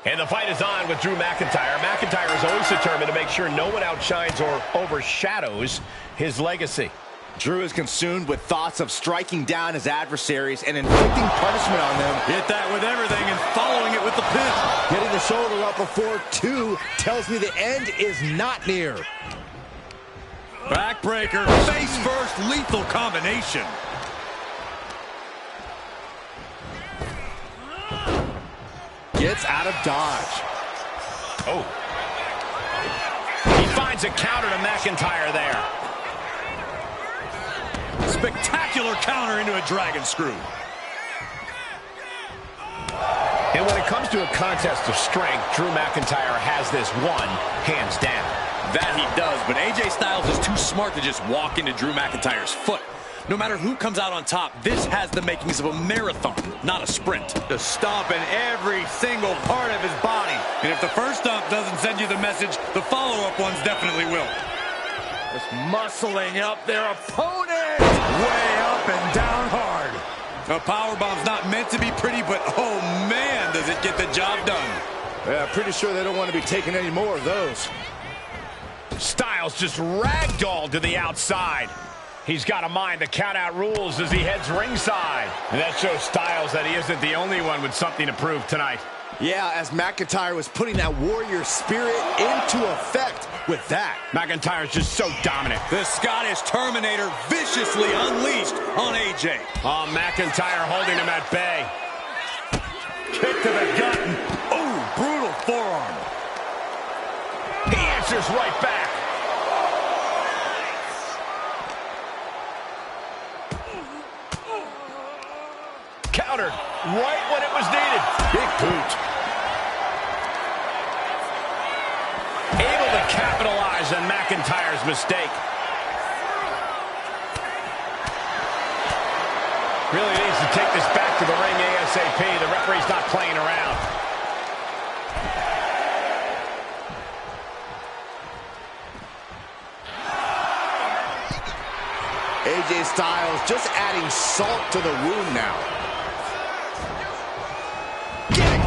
And the fight is on with Drew McIntyre. McIntyre is always determined to make sure no one outshines or overshadows his legacy. Drew is consumed with thoughts of striking down his adversaries and inflicting punishment on them. Hit that with everything and following it with the pin. Getting the shoulder up before two tells me the end is not near. Backbreaker, face first, lethal combination. Gets out of dodge. Oh. He finds a counter to McIntyre there. Spectacular counter into a dragon screw. And when it comes to a contest of strength, Drew McIntyre has this one hands down. That he does, but AJ Styles is too smart to just walk into Drew McIntyre's foot. No matter who comes out on top, this has the makings of a marathon, not a sprint. To stomp in every single part of his body. And if the first stomp doesn't send you the message, the follow-up ones definitely will. Just muscling up their opponent. Way up and down hard. A powerbomb's not meant to be pretty, but oh man, does it get the job done. Yeah, pretty sure they don't want to be taking any more of those. Styles just ragdolled to the outside. He's got to mind the count-out rules as he heads ringside. And that shows Styles that he isn't the only one with something to prove tonight. Yeah, as McIntyre was putting that warrior spirit into effect with that. McIntyre's just so dominant. The Scottish Terminator viciously unleashed on AJ. Oh, McIntyre holding him at bay. Kick to the gut. Oh, brutal forearm. He answers right back. Countered right when it was needed. Big boot. Able to capitalize on McIntyre's mistake. Really needs to take this back to the ring ASAP. The referee's not playing around. AJ Styles just adding salt to the wound now.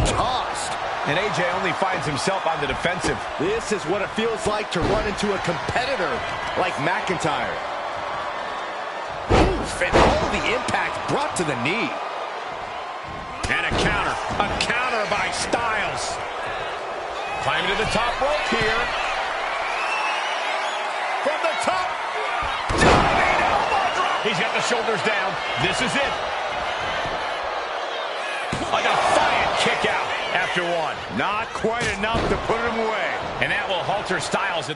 Tossed. And AJ only finds himself on the defensive. This is what it feels like to run into a competitor like McIntyre. Oof, and all the impact brought to the knee. And a counter by Styles. Climbing to the top rope here. From the top. Diving elbow drop. He's got the shoulders down. This is it. A defiant kick out after one. Not quite enough to put him away. And that will halter Styles.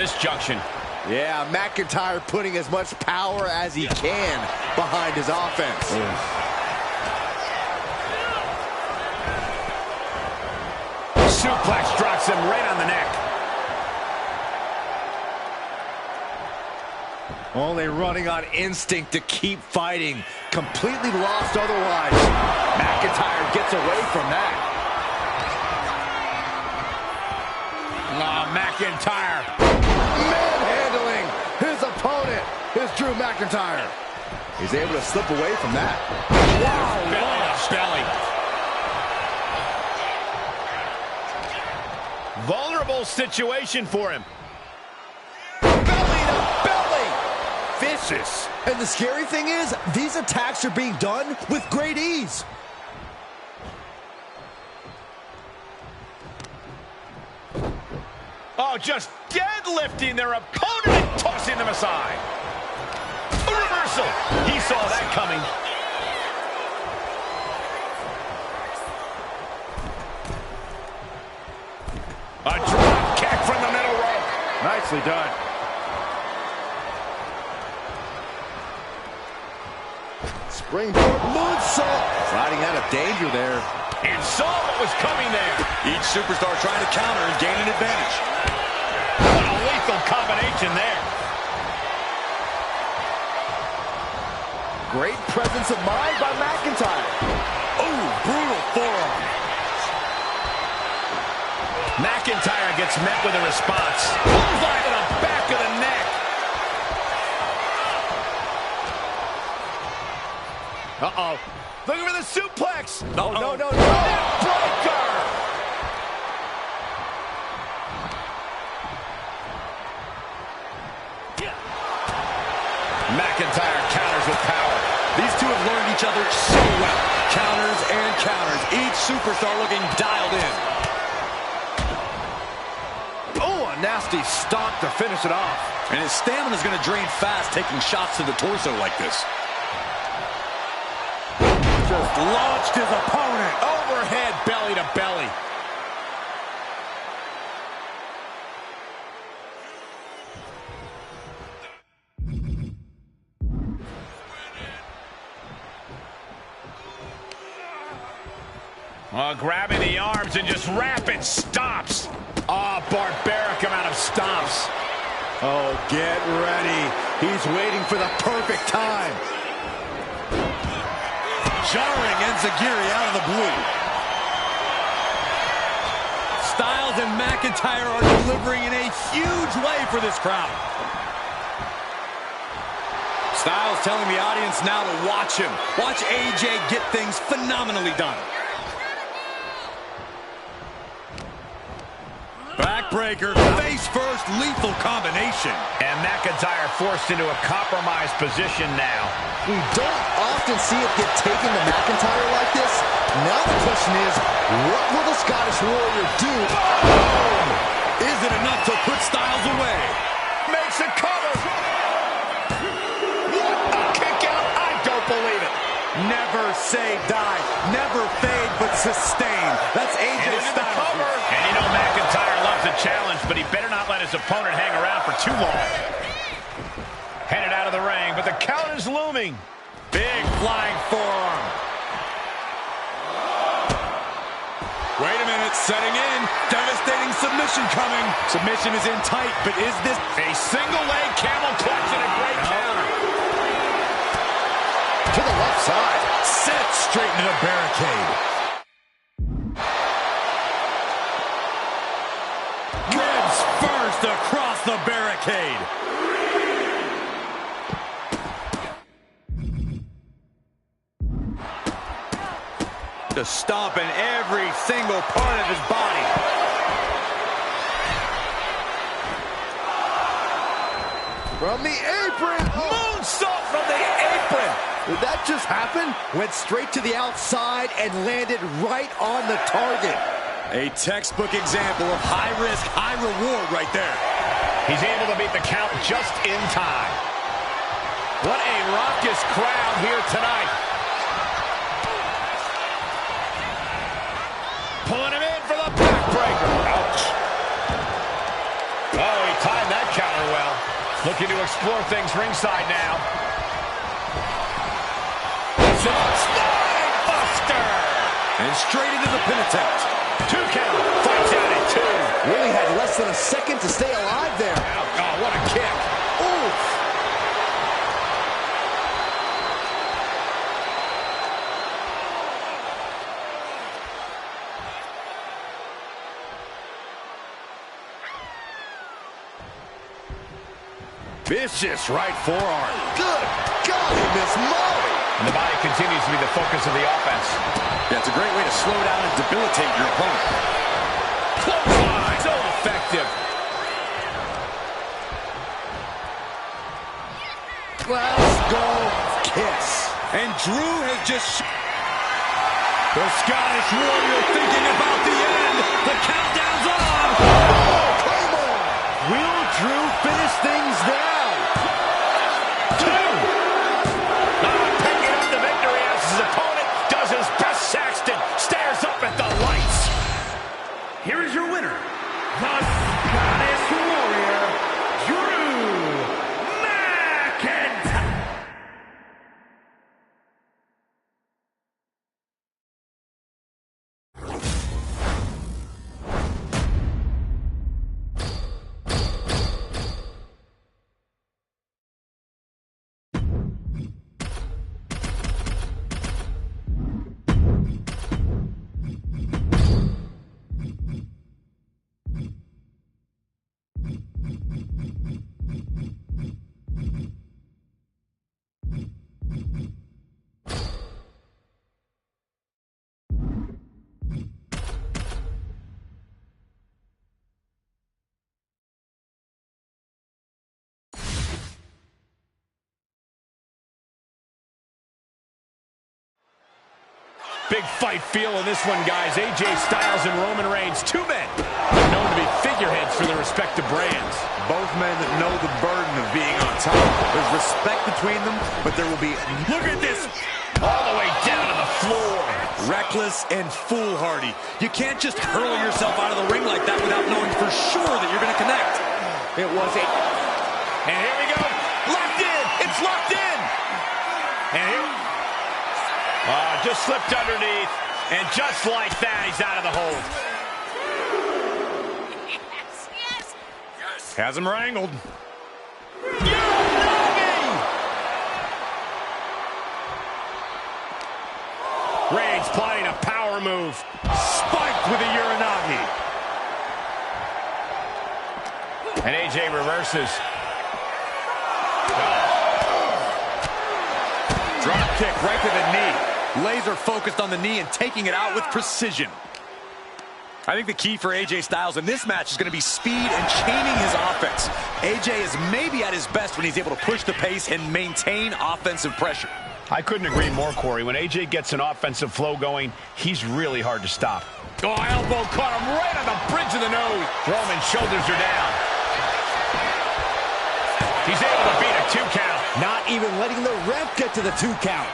this junction. Yeah, McIntyre putting as much power as he can behind his offense. Suplex drops him right on the neck. Only running on instinct to keep fighting. Completely lost otherwise. McIntyre gets away from that. McIntyre. Manhandling his opponent is Drew McIntyre. He's able to slip away from that. Wow, belly. Vulnerable situation for him. Belly to belly. Vicious. And the scary thing is, these attacks are being done with great ease. Oh, just deadlifting their opponent and tossing them aside. A reversal. He saw that coming. A drop kick from the middle rope. Nicely done. Springboard moonsault. Riding out of danger there. And saw what was coming there. Each superstar trying to counter and gain an advantage. What a lethal combination there. Great presence of mind by McIntyre. Oh, brutal forearm. McIntyre gets met with a response. Bullseye to the back of the neck. Uh-oh. Looking for the suplex. No. Breaker. McIntyre counters with power. These two have learned each other so well. Counters and counters. Each superstar looking dialed in. Oh, a nasty stomp to finish it off. And his stamina is going to drain fast taking shots to the torso like this. Just launched his opponent. Overhead belly to belly. Grabbing the arms and just rapid stomps. Oh, barbaric amount of stomps. Oh, get ready. He's waiting for the perfect time. Jarring enziguri out of the blue. Styles and McIntyre are delivering in a huge way for this crowd. Styles telling the audience now to watch him. Watch AJ get things phenomenally done. Backbreaker, face first, lethal combination. And McIntyre forced into a compromised position now. We don't often see it get taken to McIntyre like this. Now the question is, what will the Scottish Warrior do? Oh! Is it enough to put Styles away? Makes a cover. What a kick out. I don't believe it. Never say die. Never fade, but sustain. That's AJ Styles. And you know McIntyre loves a challenge, but he better not let his opponent hang around for too long. Headed out of the ring, but the count is looming. Big flying forearm. Wait a minute, setting in. Devastating submission coming. Submission is in tight, but is this a single leg camel clutch and a great counter? To the left side. Set straight into the barricade. Ribs first across the barricade. Just stomping every single part of his body. From the apron. Moonsault from the apron. Did that just happen? Went straight to the outside and landed right on the target. A textbook example of high risk, high reward right there. He's able to beat the count just in time. What a raucous crowd here tonight. Pulling him in for the backbreaker. Ouch. Oh, he timed that looking to explore things ringside now. Spine buster! And straight into the pin attempt. 2 count. Fights out at 2. Really had less than a second to stay alive there. Oh, what a kick. Oof. Vicious right forearm. Good golly, Miss Molly. And the body continues to be the focus of the offense. Yeah, it's a great way to slow down and debilitate your opponent. Clothesline. So effective. Let's go kiss. And Drew has just... The Scottish Warrior thinking about the end. The countdown's on. Oh, Claymore. Will Drew finish things now? 2. Picking up the victory as his opponent does his best. Saxton stares up at the lights. Here is your winner, the Scottish Warrior, Drew McIntyre. Big fight feel in this one, guys. AJ Styles and Roman Reigns, 2 men known to be figureheads for their respective brands. Both men know the burden of being on top. There's respect between them, but there will be... Look at this. All the way down to the floor. Reckless and foolhardy. You can't just hurl yourself out of the ring like that without knowing for sure that you're going to connect. It was a... And here we go. Locked in. It's locked in. And here... just slipped underneath. And just like that, he's out of the hold. Has him wrangled. Reigns plotting a power move. Spiked with a Uranagi. And AJ reverses. Drop kick right to the knee. Laser focused on the knee and taking it out with precision. I think the key for AJ Styles in this match is going to be speed and chaining his offense. AJ is maybe at his best when he's able to push the pace and maintain offensive pressure. I couldn't agree more, Corey. When AJ gets an offensive flow going, he's really hard to stop. Oh, elbow caught him right on the bridge of the nose. Roman's shoulders are down. He's able to beat a 2 count. Not even letting the ref get to the 2 count.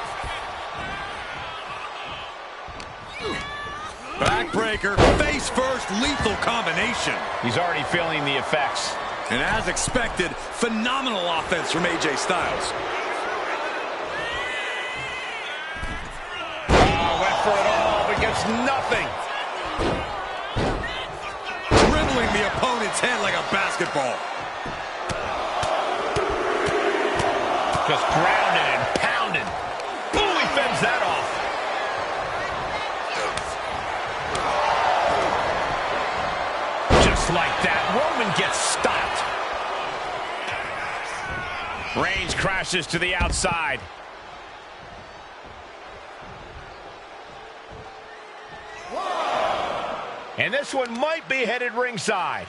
Backbreaker, face first, lethal combination. He's already feeling the effects. And as expected, phenomenal offense from AJ Styles. Oh, went for it all, but gets nothing. Dribbling the opponent's head like a basketball. Just grounded and pounded. Ooh, he fends that off. Just like that, Roman gets stopped. Reigns crashes to the outside. And this one might be headed ringside.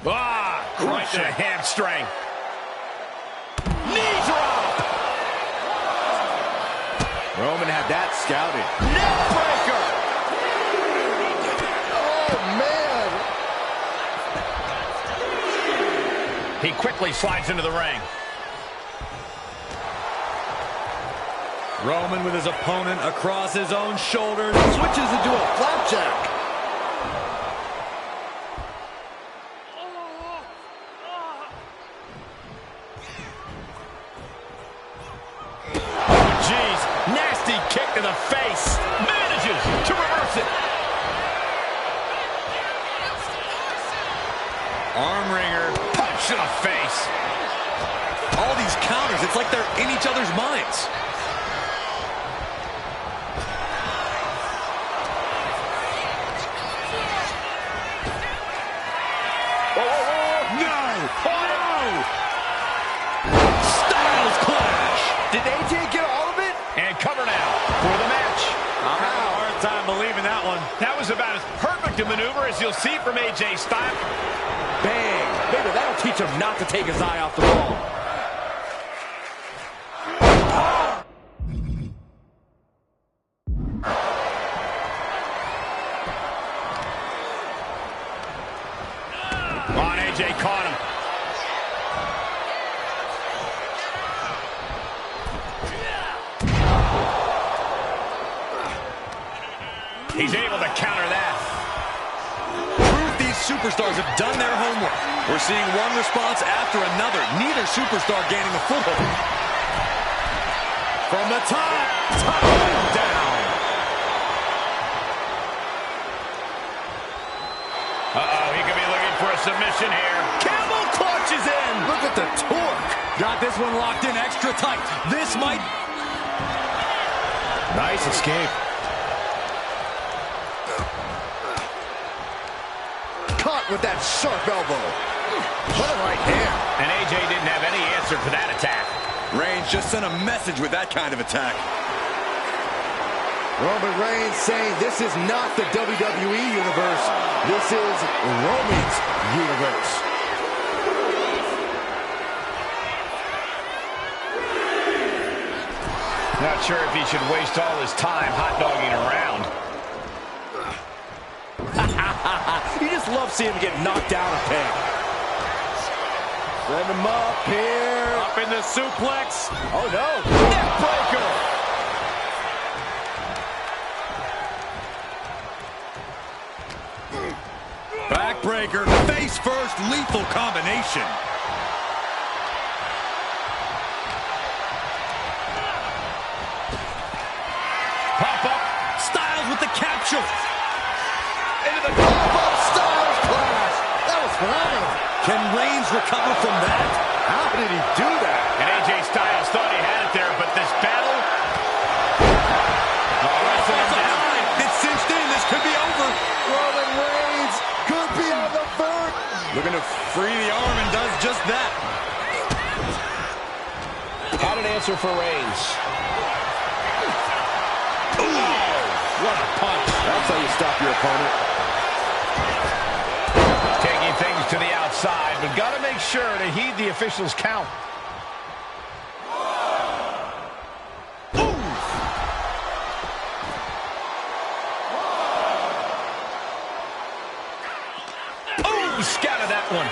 Right to the hamstring. Knee drop. Roman had that scouted. Neck breaker. Oh, man. He quickly slides into the ring. Roman with his opponent across his own shoulders. Switches into a flapjack. face. Manages to reverse it. Arm wringer. Punch to the face. All these counters, it's like they're in each other's minds. Did AJ get all of it? And cover now for the match. I'm having a hard time believing that one. That was about as perfect a maneuver as you'll see from AJ Styles. Bang. Maybe that'll teach him not to take his eye off the ball. On, AJ caught him. He's able to counter that. Proof these superstars have done their homework. We're seeing one response after another. Neither superstar gaining a foothold. From the top, down. He could be looking for a submission here. Camel clutches in. Look at the torque. Got this one locked in extra tight. This might... Nice escape. Caught with that sharp elbow. What a right hand. And AJ didn't have any answer for that attack. Reigns just sent a message with that kind of attack. Roman Reigns saying this is not the WWE universe. This is Roman's universe. Not sure if he should waste all his time hot-dogging around. You just love seeing him get knocked down a peg. Send him up here. Up in the suplex. Oh, no. Neck breaker. Backbreaker. Face first. Lethal combination. Pop up. Styles with the capture. Into the pop-up Styles clash. That was phenomenal. Can Reigns recover from that? How did he do that? And AJ Styles thought he had it there, but this battle... wrestling him down. It's cinched in. This could be over. Roman Reigns could be on the verge. Looking to free the arm and does just that. Had an answer for Reigns. What a punch. That's how you stop your opponent. Taking things to the outside, but got to make sure to heed the officials' count. Ooh, scattered that one.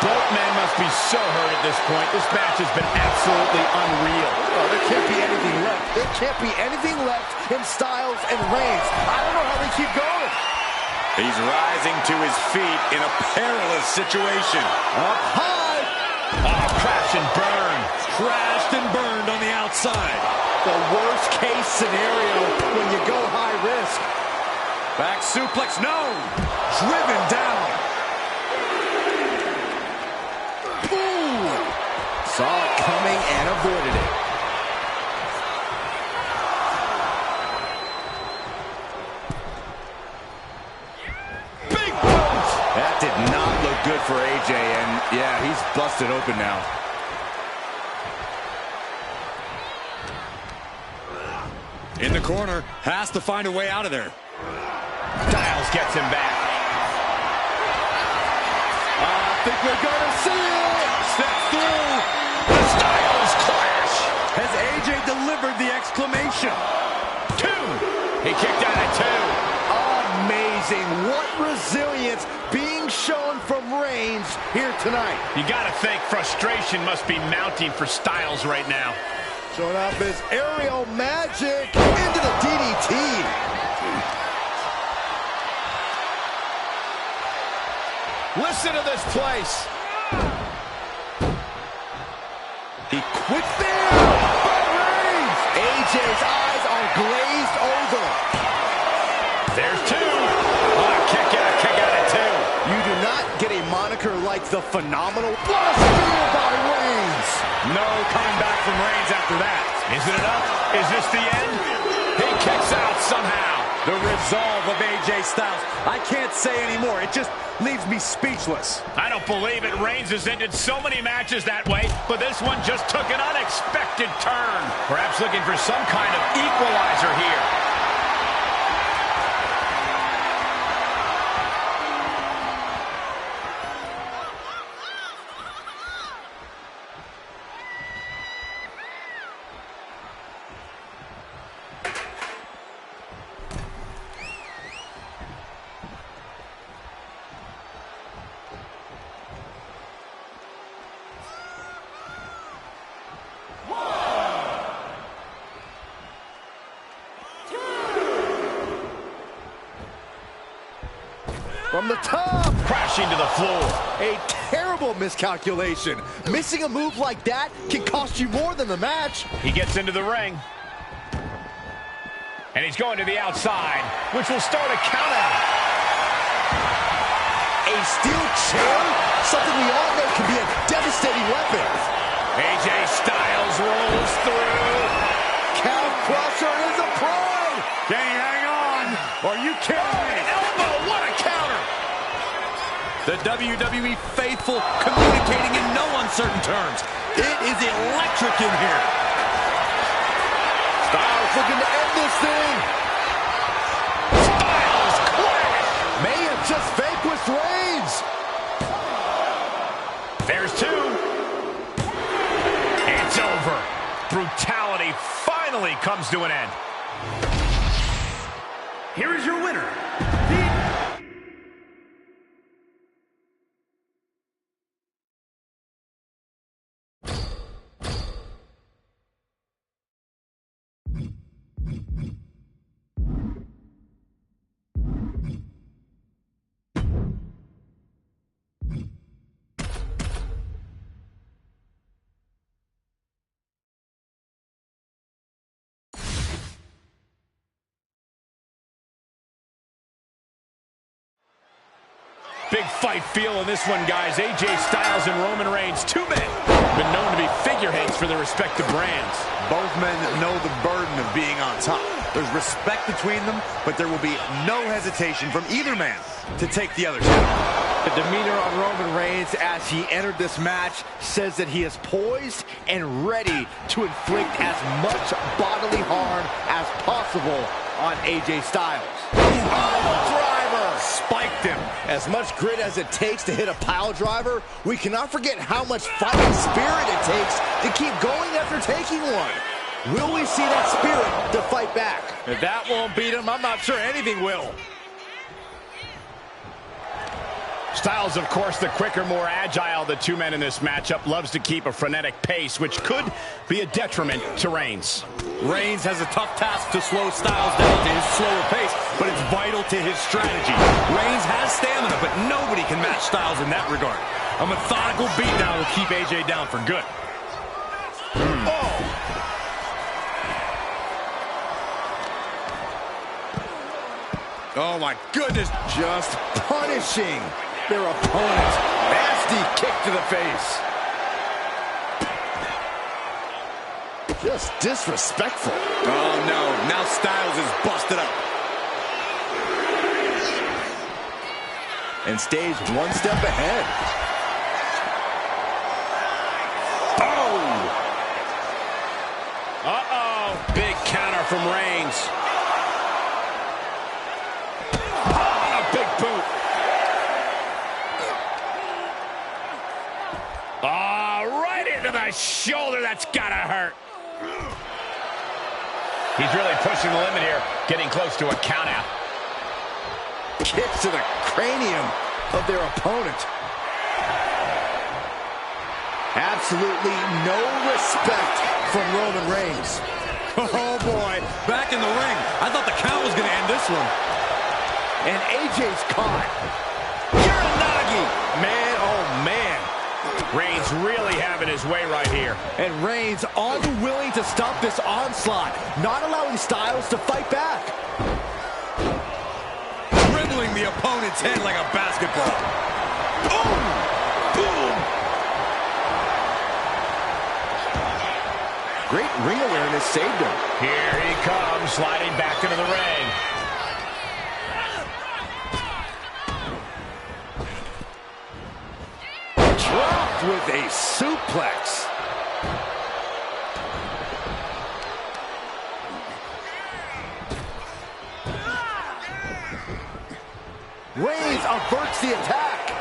Both men must be so hurt at this point. This match has been absolutely unreal. Oh, there can't be anything left. There can't be anything left in Styles and Reigns. I don't know how they keep going. He's rising to his feet in a perilous situation. Up high. Oh, crash and burn. Crashed and burned on the outside. The worst case scenario when you go high risk. Back suplex, no! Driven down. Ooh. Saw it coming and avoided it. Big boot. That did not look good for AJ, and yeah, he's busted open now. In the corner, has to find a way out of there. Styles gets him back. I think we're gonna see it. Steps through. The Styles clash. Has AJ delivered the exclamation? 2. He kicked out at 2. Amazing. What resilience being shown from Reigns here tonight. You got to think frustration must be mounting for Styles right now. Showing up his aerial magic into the DDT. Listen to this place. He quit there. But Reigns. His eyes are glazed over. There's two. Oh, kick out at two. You do not get a moniker like the Phenomenal. What a spear by Reigns. No coming back from Reigns after that. Is it enough? Is this the end? He kicks out somehow. The resolve of AJ Styles. I can't say anymore. It just leaves me speechless. I don't believe it. Reigns has ended so many matches that way, but this one just took an unexpected turn. Perhaps looking for some kind of equalizer here. From the top. Crashing to the floor. A terrible miscalculation. Missing a move like that can cost you more than the match. He gets into the ring. And he's going to the outside, which will start a count out. A steel chair? Something we all know can be a devastating weapon. AJ Styles rolls through. Calf crusher is a pride. Can he hang on? Are you kidding me? Elbow, what a counter. The WWE faithful communicating in no uncertain terms. It is electric in here. Styles looking to end this thing. Styles clash. May have just vanquished Reigns. There's two. It's over. Brutality finally comes to an end. Here is your winner, Big fight feel in this one, guys. AJ Styles and Roman Reigns, two men, been known to be figureheads for their respective brands. Both men know the burden of being on top. There's respect between them, but there will be no hesitation from either man to take the other's head. The demeanor on Roman Reigns as he entered this match says that he is poised and ready to inflict as much bodily harm as possible on AJ Styles. Oh, driver! Spiked him. As much grit as it takes to hit a pile driver, we cannot forget how much fighting spirit it takes to keep going after taking one. Will we see that spirit to fight back? If that won't beat him, I'm not sure anything will. Styles, of course, the quicker, more agile of the two men in this matchup, loves to keep a frenetic pace, which could be a detriment to Reigns. Reigns has a tough task to slow Styles down to his slower pace, but it's vital to his strategy. Reigns has stamina, but nobody can match Styles in that regard. A methodical beatdown will keep AJ down for good. Oh my goodness. Just punishing their opponent. Nasty kick to the face. Just disrespectful. Oh no, now Styles is busted up. And stays one step ahead. Uh-oh. Big counter from Reigns. Big boot. Right into the shoulder. That's gotta hurt. He's really pushing the limit here, getting close to a count out. Kicks to the cranium of their opponent. Absolutely no respect from Roman Reigns. Oh boy, back in the ring. I thought the count was gonna end this one. And AJ's caught. Uranagi. Man, oh man. Reigns really has having his way right here. And Reigns unwilling to stop this onslaught, not allowing Styles to fight back. Dribbling the opponent's head like a basketball. Boom! Boom! Great ring awareness saved him. Here he comes, sliding back into the ring. Dropped with a suplex. Reigns averts the attack.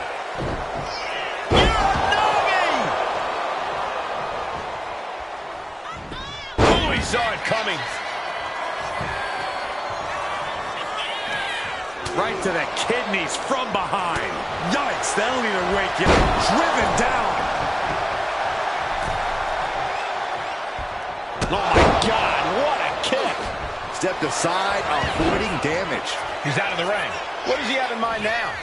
Oh, he saw it coming. Right to the kidneys from behind. Yikes, that'll either wake you up. Driven down. Oh, my God, what a kick. Stepped aside, avoiding damage. He's out of the ring. What does he have in mind now?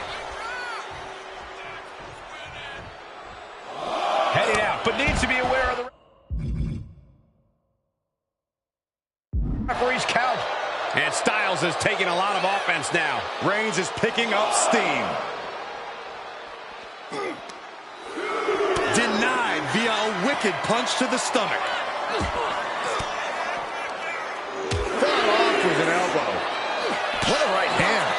Heading out, but needs to be aware of the referee's count. And Styles has taken a lot of offense now. Reigns is picking up steam. Denied via a wicked punch to the stomach. Fell off with an elbow. What a right hand.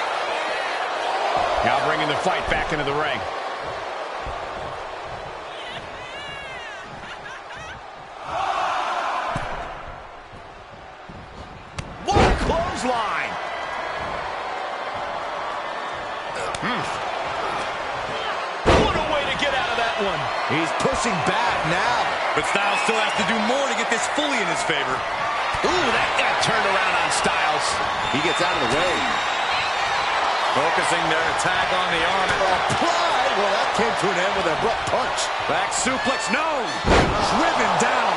Now bringing the fight back into the ring. What a clothesline! What a way to get out of that one. He's pushing back now. But Styles still has to do more to get this fully in his favor. Ooh, that got turned around on Styles. He gets out of the way. Focusing their attack on the arm. Apply. Well, that came to an end with an abrupt punch. Back suplex, no! Driven down.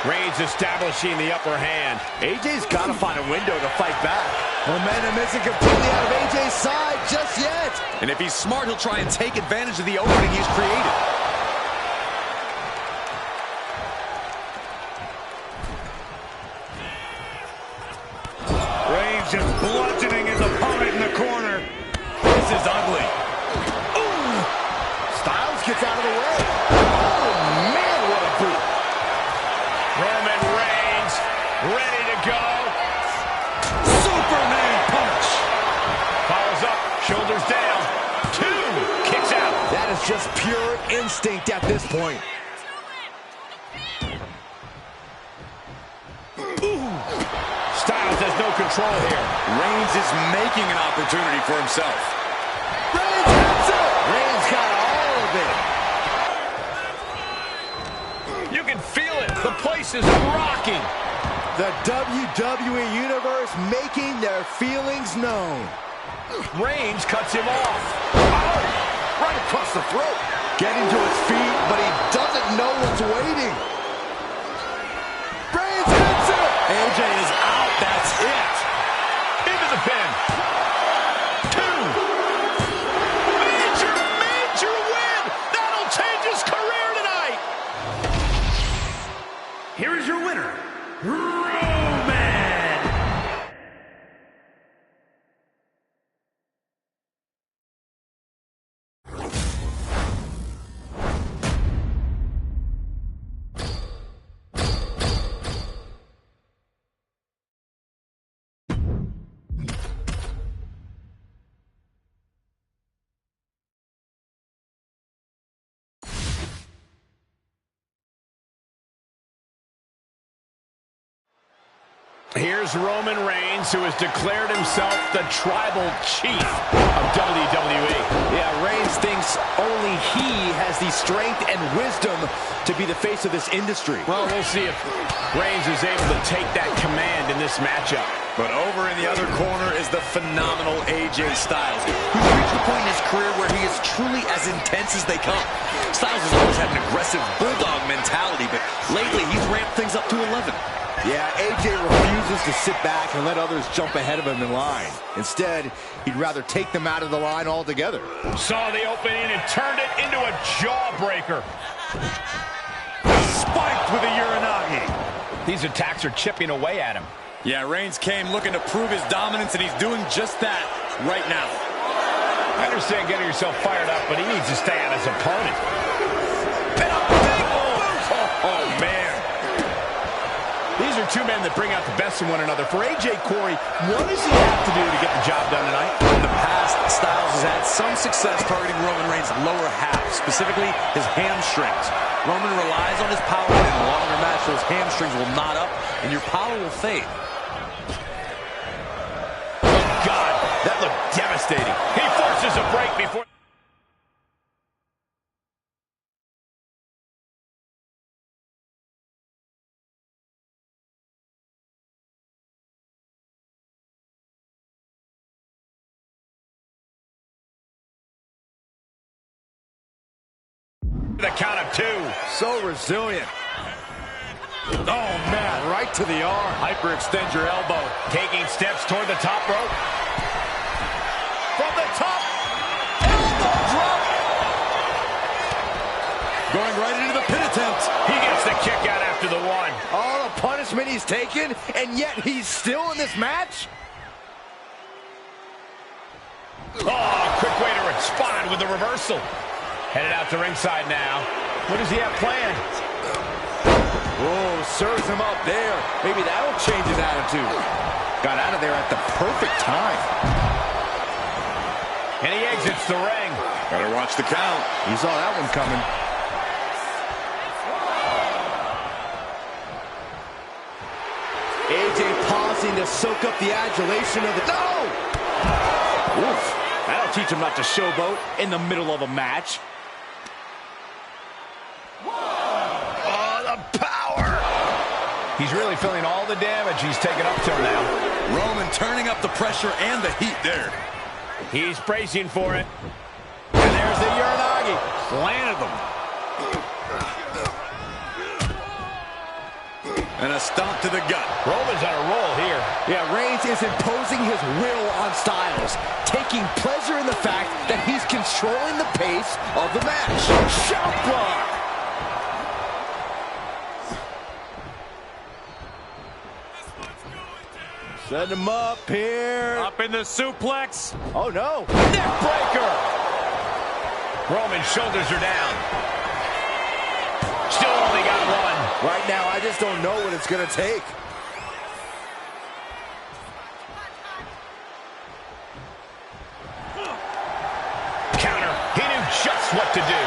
Reigns establishing the upper hand. AJ's got to find a window to fight back. Momentum isn't completely out of AJ's side just yet. And if he's smart, he'll try and take advantage of the opening he's created. Reigns just bludgeoning his opponent in the corner. This is ugly. Ooh. Styles gets out of the way. Oh, man, what a boot. Roman Reigns ready to go. Superman punch. Follows up, shoulders down. 2, kicks out. That is just pure instinct at this point. Styles has no control here. Reigns is making an opportunity for himself. Reigns hits it. Reigns got all of it. You can feel it. The place is rocking. The WWE Universe making their feelings known. Reigns cuts him off. Oh, right across the throat. Getting to his feet, but he doesn't know what's waiting. Reigns hits it. AJ is out. That's it. Into the pin. 2. Major win. That'll change his career tonight. Here is your winner, Roman. Here's Roman Reigns, who has declared himself the tribal chief of WWE. Yeah, Reigns thinks only he has the strength and wisdom to be the face of this industry. Well, we'll see if Reigns is able to take that command in this matchup. But over in the other corner is the phenomenal AJ Styles, who's reached the point in his career where he is truly as intense as they come. Styles has always had an aggressive bulldog mentality, but lately he's ramped things up to 11. Yeah, AJ refuses to sit back and let others jump ahead of him in line. Instead, he'd rather take them out of the line altogether. Saw the opening and turned it into a jawbreaker. Spiked with a Uranagi. These attacks are chipping away at him. Yeah, Reigns came looking to prove his dominance, and he's doing just that right now. I understand getting yourself fired up, but he needs to stay on his opponent. Oh, man. These are two men that bring out the best in one another. For AJ, Corey, what does he have to do to get the job done tonight? In the past, Styles has had some success targeting Roman Reigns' lower half, specifically his hamstrings. Roman relies on his power, and in a longer match, those hamstrings will knot up, and your power will fade. Oh, God, that looked devastating. He forces a break before... The count of 2. So resilient. Oh, man, right to the arm. Hyperextend your elbow. Taking steps toward the top rope. From the top. Elbow drop. Going right into the pin attempt. He gets the kick out after the 1. All the punishment he's taken, and yet he's still in this match? Oh, quick way to respond with the reversal. Headed out to ringside now. What does he have planned? Whoa, serves him up there. Maybe that'll change his attitude. Got out of there at the perfect time. And he exits the ring. Better watch the count. You saw that one coming. AJ pausing to soak up the adulation of the... No! Oof. That'll teach him not to showboat in the middle of a match. He's really feeling all the damage he's taken up till now. Roman turning up the pressure and the heat there. He's bracing for it. And there's the Uranagi. Planted them. And a stomp to the gut. Roman's on a roll here. Yeah, Reigns is imposing his will on Styles, taking pleasure in the fact that he's controlling the pace of the match. Shout block! Set him up here. Up in the suplex. Oh, no. Neck breaker. Roman's shoulders are down. Still only got 1. Right now, I just don't know what it's going to take. Counter. He knew just what to do.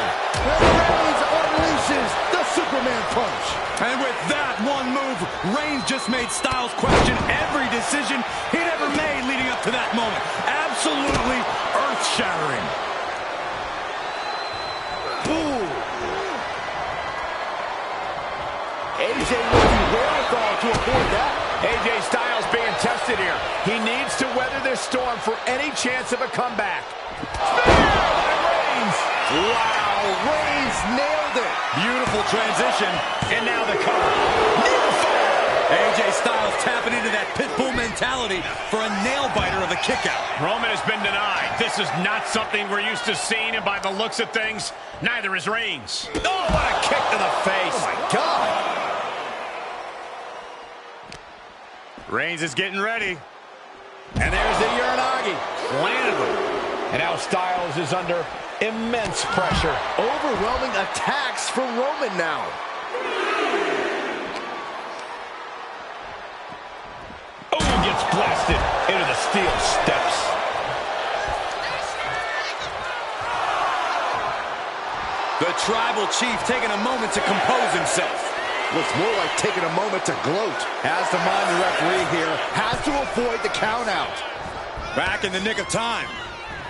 Reigns unleashes the Superman punch. And with that one move, Reigns just made Styles question every decision he'd ever made leading up to that moment. Absolutely earth-shattering. Ooh. AJ with the wherewithal to avoid that. AJ Styles being tested here. He needs to weather this storm for any chance of a comeback. Reigns. Wow, Reigns nailed it. Beautiful transition. And now the cover. Near fall. AJ Styles tapping into that pitbull mentality for a nail-biter of a kick-out. Roman has been denied. This is not something we're used to seeing, and by the looks of things, neither is Reigns. Oh, what a kick to the face. Oh, my God. Reigns is getting ready. And there's the Uranagi. Planted him. And now Styles is under immense pressure. Overwhelming attacks from Roman now. Oh, he gets blasted into the steel steps. The tribal chief taking a moment to compose himself. Looks more like taking a moment to gloat. Has to mind the referee here. Has to avoid the count out. Back in the nick of time.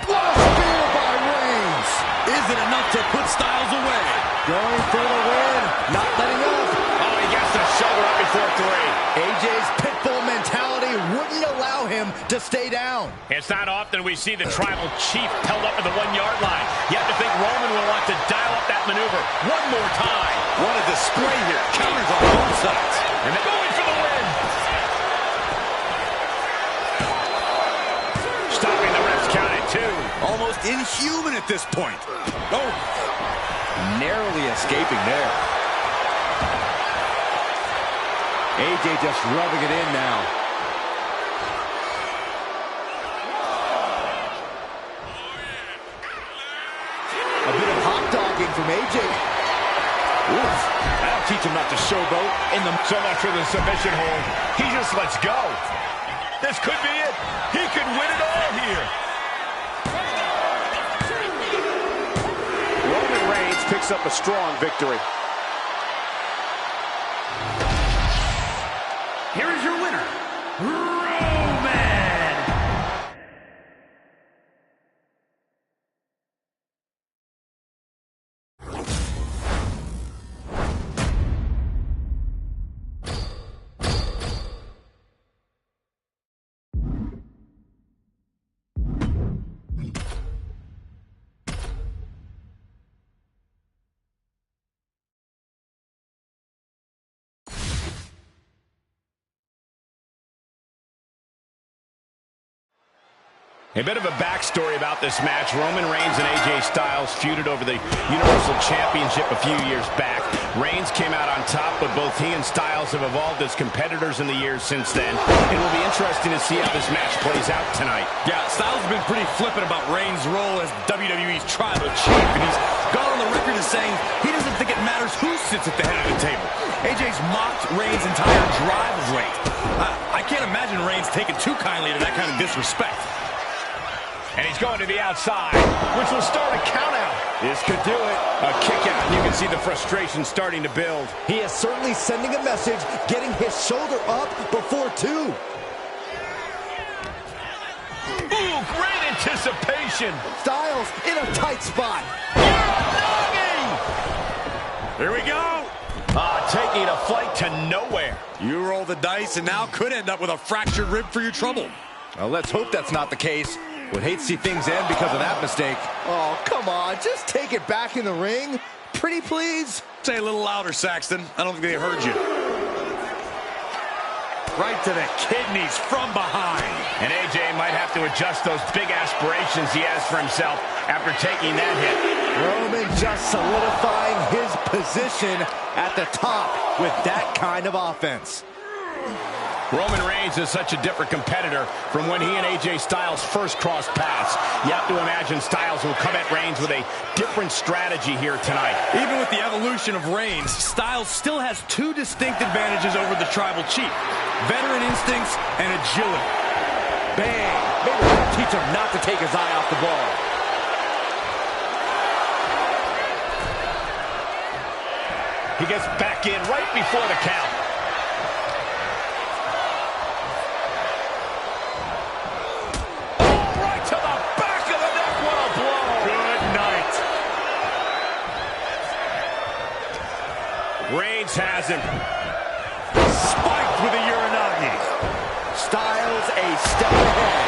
What a spear by Reigns. Is it enough to put Styles away? Going for the win. Not letting up. Oh, he gets the shoulder up before 3. AJ's pitbull mentality wouldn't allow him to stay down. It's not often we see the tribal chief held up at the 1-yard line. You have to think Roman will want to dial up that maneuver one more time. What a display here. Counters on both sides. And they're going for the win. just inhuman at this point. Oh, narrowly escaping there. AJ just rubbing it in now. A bit of hot dogging from AJ. Oof. That'll teach him not to showboat. So much for the submission hold. He just lets go. This could be it. He could win it all here. Roman Reigns picks up a strong victory. Here is your winner, Roman. A bit of a backstory about this match. Roman Reigns and AJ Styles feuded over the Universal Championship a few years back. Reigns came out on top, but both he and Styles have evolved as competitors in the years since then. It will be interesting to see how this match plays out tonight. yeah, Styles has been pretty flippant about Reigns' role as WWE's tribal chief, and he's gone on the record as saying he doesn't think it matters who sits at the head of the table. AJ's mocked Reigns' entire drive of late. I can't imagine Reigns taking too kindly to that kind of disrespect. And he's going to the outside, which will start a count out. This could do it. A kick out, and you can see the frustration starting to build. He is certainly sending a message, getting his shoulder up before two. Ooh, great anticipation. Styles in a tight spot. Here we go. Taking a flight to nowhere. You roll the dice and now could end up with a fractured rib for your trouble. Well, let's hope that's not the case. Would hate to see things end because of that mistake. Oh, come on. Just take it back in the ring. Pretty please. Say a little louder, Saxton. I don't think they heard you. Right to the kidneys from behind. And AJ might have to adjust those big aspirations he has for himself after taking that hit. Roman just solidifying his position at the top with that kind of offense. Roman Reigns is such a different competitor from when he and AJ Styles first crossed paths. You have to imagine Styles will come at Reigns with a different strategy here tonight. Even with the evolution of Reigns, Styles still has two distinct advantages over the tribal chief: veteran instincts and agility. Bang! Maybe that'll teach him not to take his eye off the ball. He gets back in right before the count. Reigns has him. Spiked with a Uranagi. Styles a step ahead.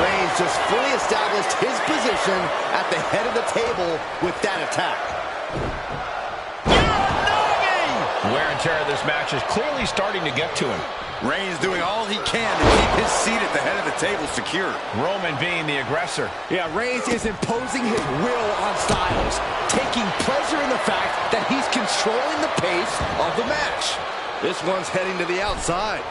Reigns just fully established his position at the head of the table with that attack. Uranagi! Wear and tear of this match is clearly starting to get to him. Reigns doing all he can to keep his seat at the head of the table secure. Roman being the aggressor. Yeah, Reigns is imposing his will on Styles, taking pleasure in the fact that he's controlling the pace of the match. This one's heading to the outside.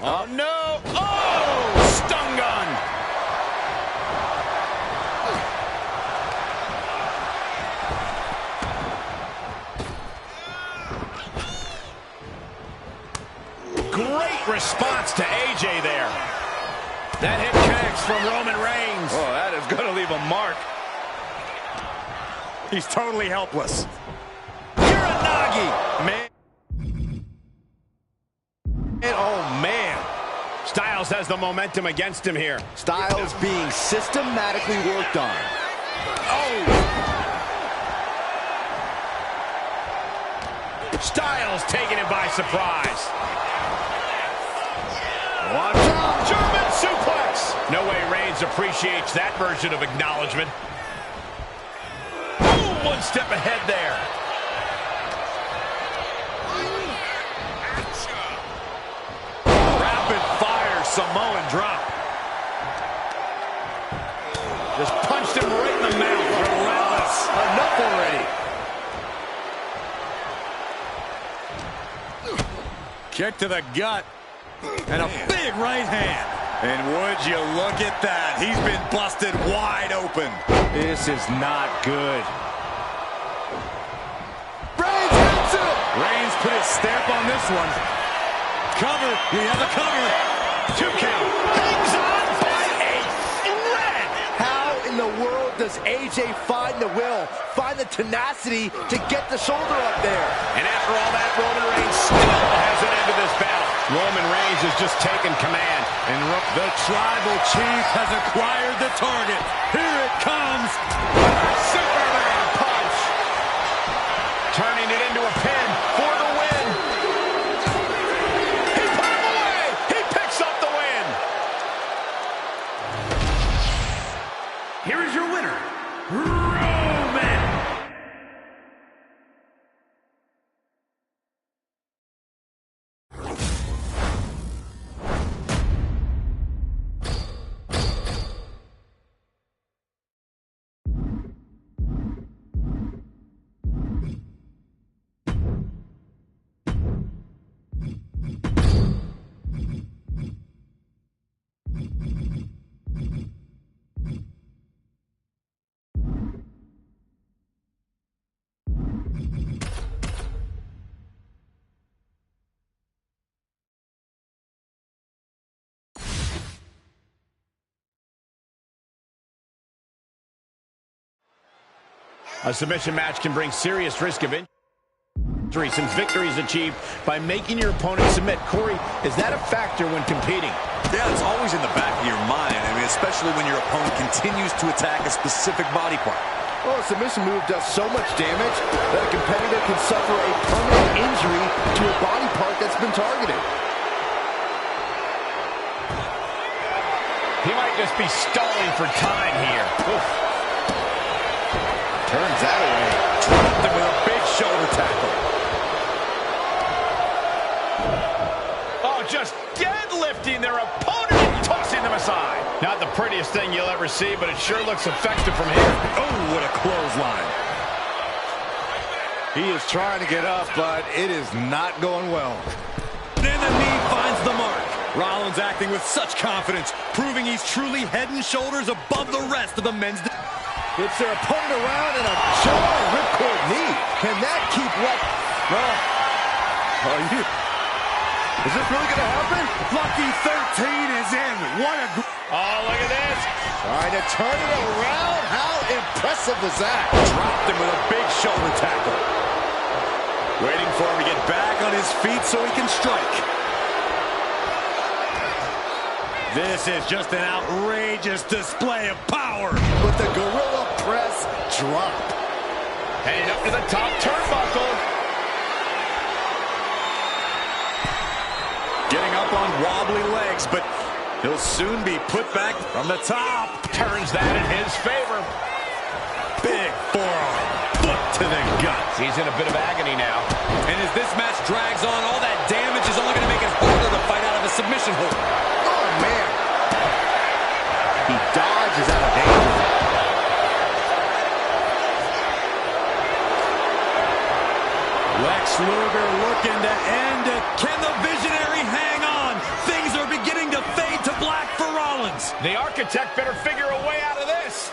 Oh, no! Oh! Stun gun! Great response to AJ there. That hit connects from Roman Reigns. Oh, that is going to leave a mark. He's totally helpless. Uranagi! Man. And, oh, man. Styles has the momentum against him here. Styles being systematically worked on. Oh! Styles taking him by surprise. Watch out! German suplex! No way Reigns appreciates that version of acknowledgement. Ooh, one step ahead there. Rapid fire Samoan Just punched him right in the mouth. Relentless. Enough already. Kick to the gut. And a big right hand. And would you look at that? He's been busted wide open. This is not good. Reigns put his stamp on this one. Cover. We have a cover. 2 count. Hangs on by a thread. How in the world does AJ find the will, find the tenacity to get the shoulder up there? And after all that, Roman Reigns still hasn't ended this battle. Roman Reigns has just taken command. And the tribal chief has acquired the target. Here it comes. Superman punch. Turning it into a pin for the win. He put him away. He picks up the win. Here is your winner, Roman. A submission match can bring serious risk of injury since victory is achieved by making your opponent submit. Corey, is that a factor when competing? Yeah, it's always in the back of your mind. I mean, especially when your opponent continues to attack a specific body part. Well, a submission move does so much damage that a competitor can suffer a permanent injury to a body part that's been targeted. He might just be stalling for time here. Oof. Turns that away. Dropped him with a big shoulder tackle. Oh, just deadlifting their opponent and tossing them aside. Not the prettiest thing you'll ever see, but it sure looks effective from here. Oh, what a clothesline. He is trying to get up, but it is not going well. Then the knee finds the mark. Rollins acting with such confidence, proving he's truly head and shoulders above the rest of the men's. It's their opponent around and a jaw ripcord knee. Can that keep what? Is this really going to happen? Lucky 13 is in. What a... Oh, look at this. Trying to turn it around. How impressive was that? Dropped him with a big shoulder tackle. Waiting for him to get back on his feet so he can strike. This is just an outrageous display of power. With the gorilla press drop. Heading up to the top turnbuckle. Getting up on wobbly legs, but he'll soon be put back from the top. Turns that in his favor. Big forearm. Foot to the gut. He's in a bit of agony now. And as this match drags on, all that damage is only going to make it harder to fight out of a submission hold. Oh, man. He dodges out of danger. Lex Luger looking to end it. Can the Visionary hang on? Things are beginning to fade to black for Rollins. The Architect better figure a way out of this.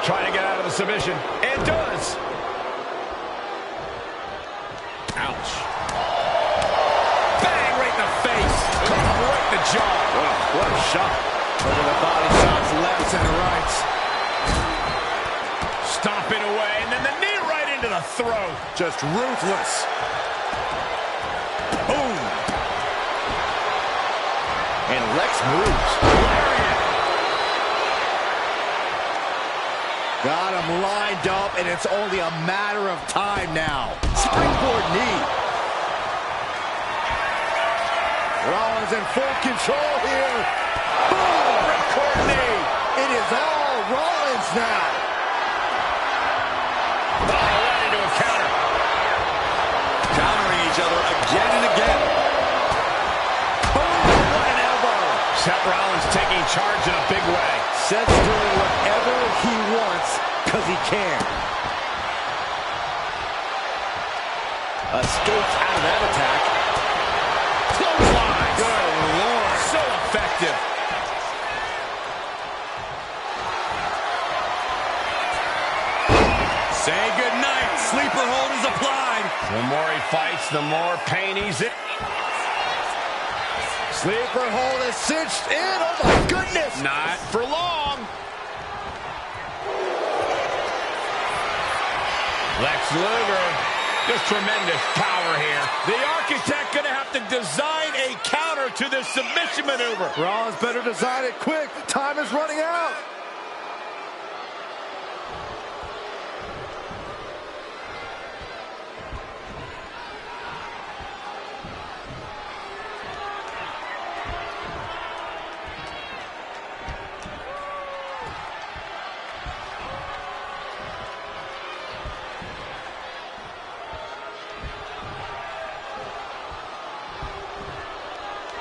Trying to get out of the submission, and does. Ouch. Bang, right in the face. Right in the jaw. What a shot. Look at the body shots, lefts and rights. Stomping away, and then the knee right into the throat. Just ruthless. Boom. And Lex moves. Got him lined up, and it's only a matter of time now. Springboard knee. Rollins in full control here. Boom! Ripcord knee. Seth Rollins taking charge in a big way. Seth's doing whatever he wants because he can. Escapes out of that attack. Clothesline. Good Lord. So effective. Say goodnight. Sleeper hold is applied. The more he fights, the more pain he's in. Sleeper hold is cinched in. Oh my goodness. Not for long. Lex Luger, just tremendous power here. The architect gonna have to design a counter to this submission maneuver. Rollins better design it quick. Time is running out.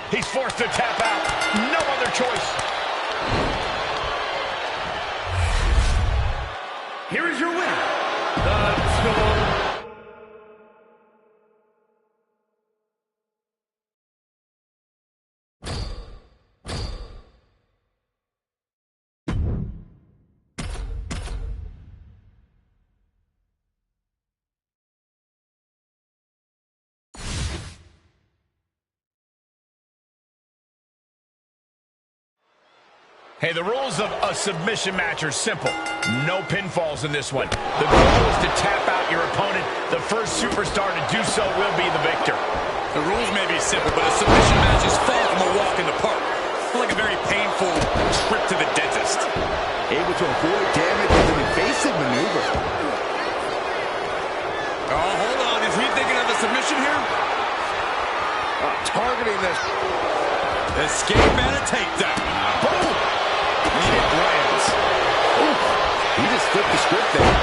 He's forced to tap out. No other choice. Here is your winner, Hey, the rules of a submission match are simple. No pinfalls in this one. The goal is to tap out your opponent. The first superstar to do so will be the victor. The rules may be simple, but a submission match is far from a walk in the park. It's like a very painful trip to the dentist. Able to avoid damage with an evasive maneuver. Oh, hold on. Is he thinking of a submission here? Targeting this. Escape and a takedown. Boom! Kick lands. He just flipped the script there.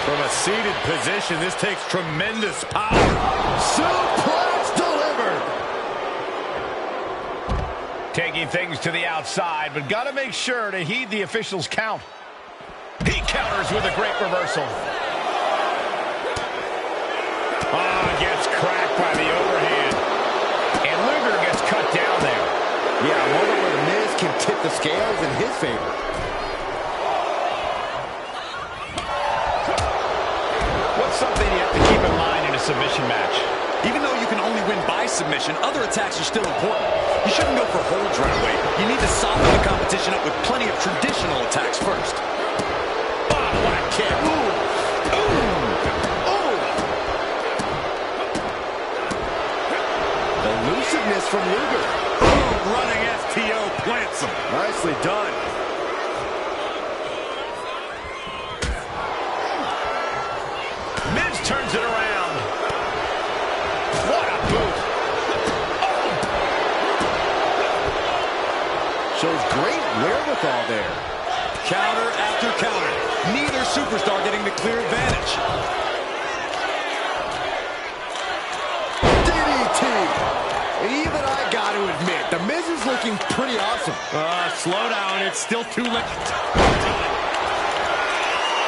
From a seated position, this takes tremendous power. Suplex delivered. Taking things to the outside, but got to make sure to heed the official's count. He counters with a great reversal. Gets cracked by the overhand. And Luger gets cut down there. Yeah, a moment where the Miz can tip the scales in his favor. What's something you have to keep in mind in a submission match? Even though you can only win by submission, other attacks are still important. You shouldn't go for holds right away. You need to soften the competition up with plenty of traditional attacks first. What a kick. Elusiveness from Luger. Running STO plants him. Nicely done. Miz turns it around. What a boot. Shows great wherewithal there. Counter after counter. Neither superstar getting the clear advantage. DDT. Even I got to admit, The Miz is looking pretty awesome. Slow down. It's still too late.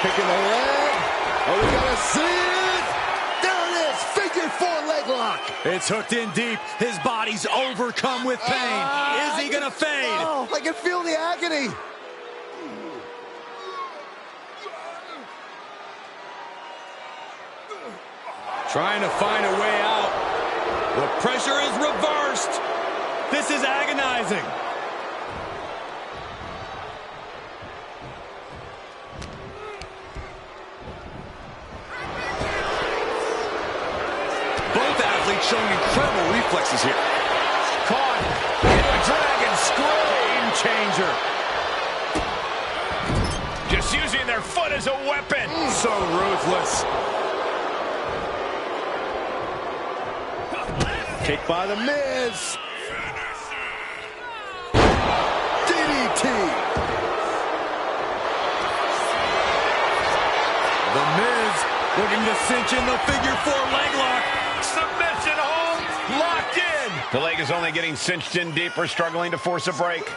Picking the leg. Oh, we got to see it. There it is. Figure 4 leg lock. It's hooked in deep. His body's overcome with pain. Is he going to fade? Oh, I can feel the agony. Trying to find a way out. The pressure is reversed. This is agonizing. Both athletes showing incredible reflexes here. Caught into a dragon screw. Game changer. Just using their foot as a weapon. So ruthless. Kick by The Miz. DDT. The Miz looking to cinch in the figure 4 leg lock. Submission hold locked in. The leg is only getting cinched in deeper, struggling to force a break.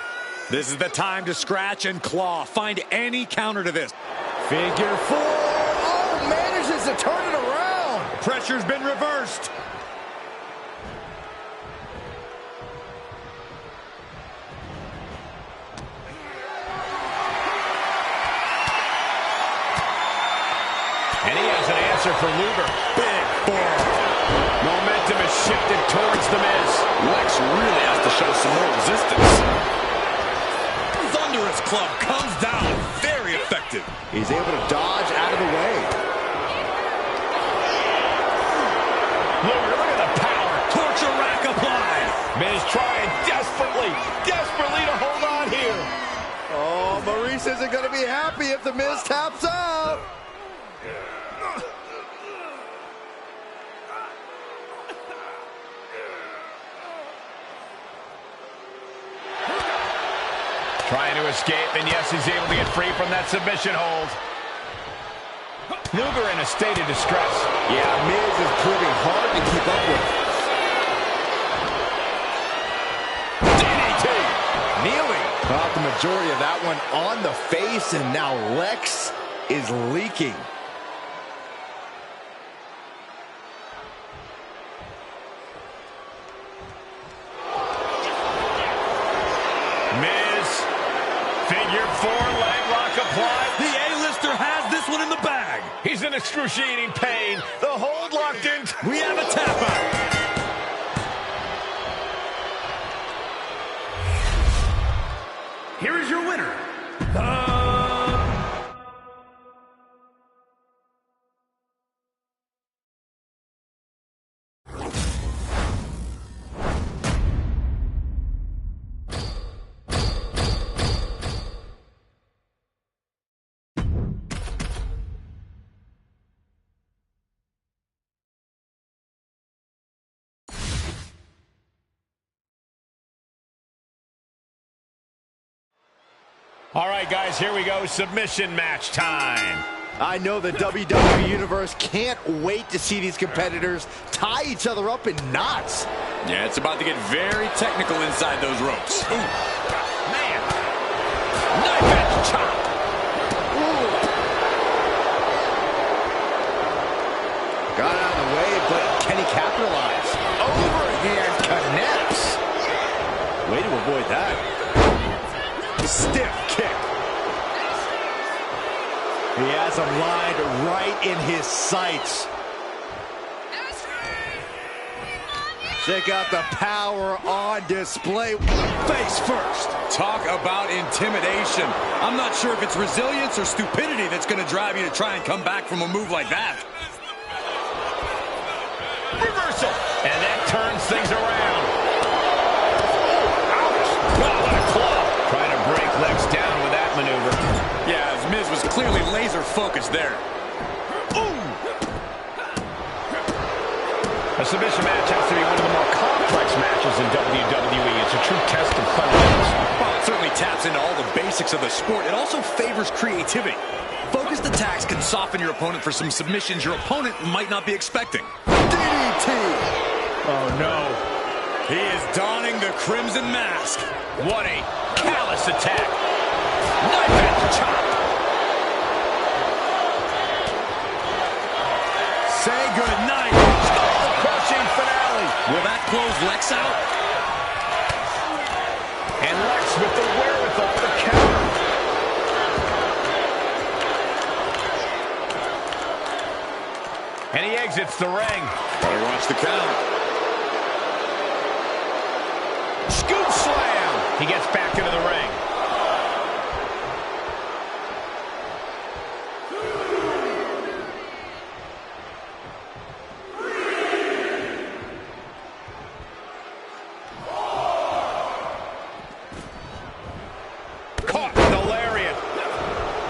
This is the time to scratch and claw. Find any counter to this. Figure four. Oh, manages to turn it around. Pressure's been reversed. And he has an answer for Luger. Big forearm. Momentum is shifted towards The Miz. Lex really has to show some more resistance. Thunderous club comes down. Very effective. He's able to dodge out of the way. Luger, look at the power. Torture rack applied. Miz trying desperately to hold on here. Oh, Maurice isn't going to be happy if The Miz taps out. Trying to escape, and yes, he's able to get free from that submission hold. Luger in a state of distress. Yeah, Miz is proving hard to keep up with. DDT! Kneeling. Caught the majority of that one on the face, and now Lex is leaking. Miz, figure four, leg lock applied. The A-lister has this one in the bag. He's in excruciating pain. The hold locked in. We have a tap out. Here is your winner. All right, guys, here we go. Submission match time. I know the WWE Universe can't wait to see these competitors tie each other up in knots. Yeah, it's about to get very technical inside those ropes. Ooh. Man. Knife edge chop. Ooh. Got out of the way, but can he capitalize? Overhand connects. Way to avoid that. Stiff kick. He has him lined right in his sights. Check out the power on display. Face first. Talk about intimidation. I'm not sure if it's resilience or stupidity that's going to drive you to try and come back from a move like that. Reversal. And that turns things around. Ouch. Wow, what a club. Trying to break Lex down with that maneuver. Yeah, as Miz was clearly laser focused there. Ooh. A submission match has to be one of the more complex matches in WWE. It's a true test of fundamentals. While it certainly taps into all the basics of the sport, it also favors creativity. Focused attacks can soften your opponent for some submissions your opponent might not be expecting. DDT. Oh, no. He is donning the crimson mask. What a callous attack. Knife edge chop. Say goodnight. Crushing finale. Will that close Lex out? And Lex with the wherewithal to counter. And he exits the ring. Better watch the count. Scoop slam. He gets back into the ring. Caught with a lariat.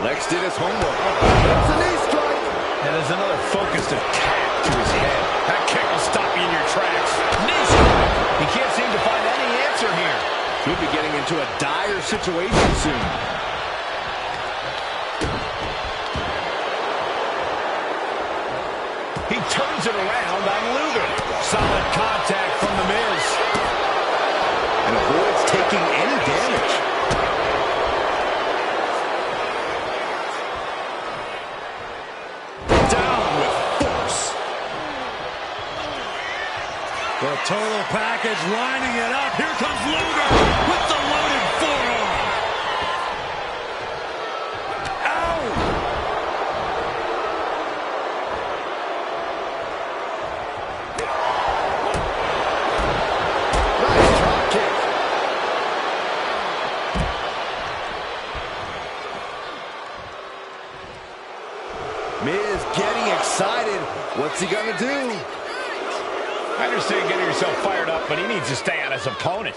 Lex did his homework. That's a knee strike. And there's another focused attack to his head. That kick will stop you in your tracks. Knee strike. He can't seem to find any answer here. He'll be getting into a dire situation soon. He turns it around on Luger. Solid contact from The Miz. Miz lining it up. Here comes Luger with the loaded forearm. Ow! Nice drop kick. Miz getting excited. What's he gonna do? I understand getting yourself fired up, but he needs to stay on his opponent.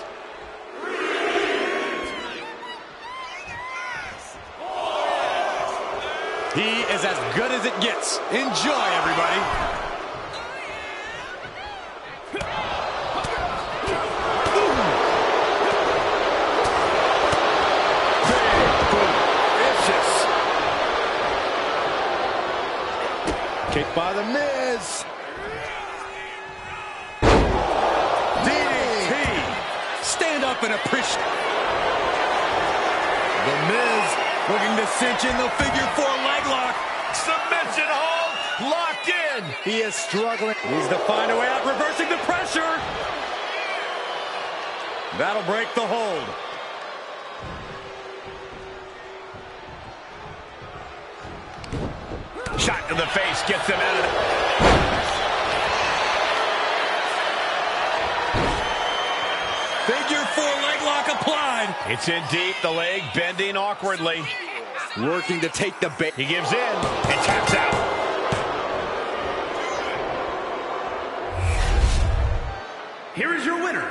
He is as good as it gets. Enjoy, everybody. Kick by the Miz. DDT. Stand up and appreciate. The Miz looking to cinch in the figure 4 leg lock. Submission hold, locked in. He is struggling. Needs to find a way out, reversing the pressure. That'll break the hold. Shot to the face, gets him out of it. Figure 4 leg lock applied. It's in deep, the leg bending awkwardly. Working to take the bait. He gives in and taps out. Here is your winner,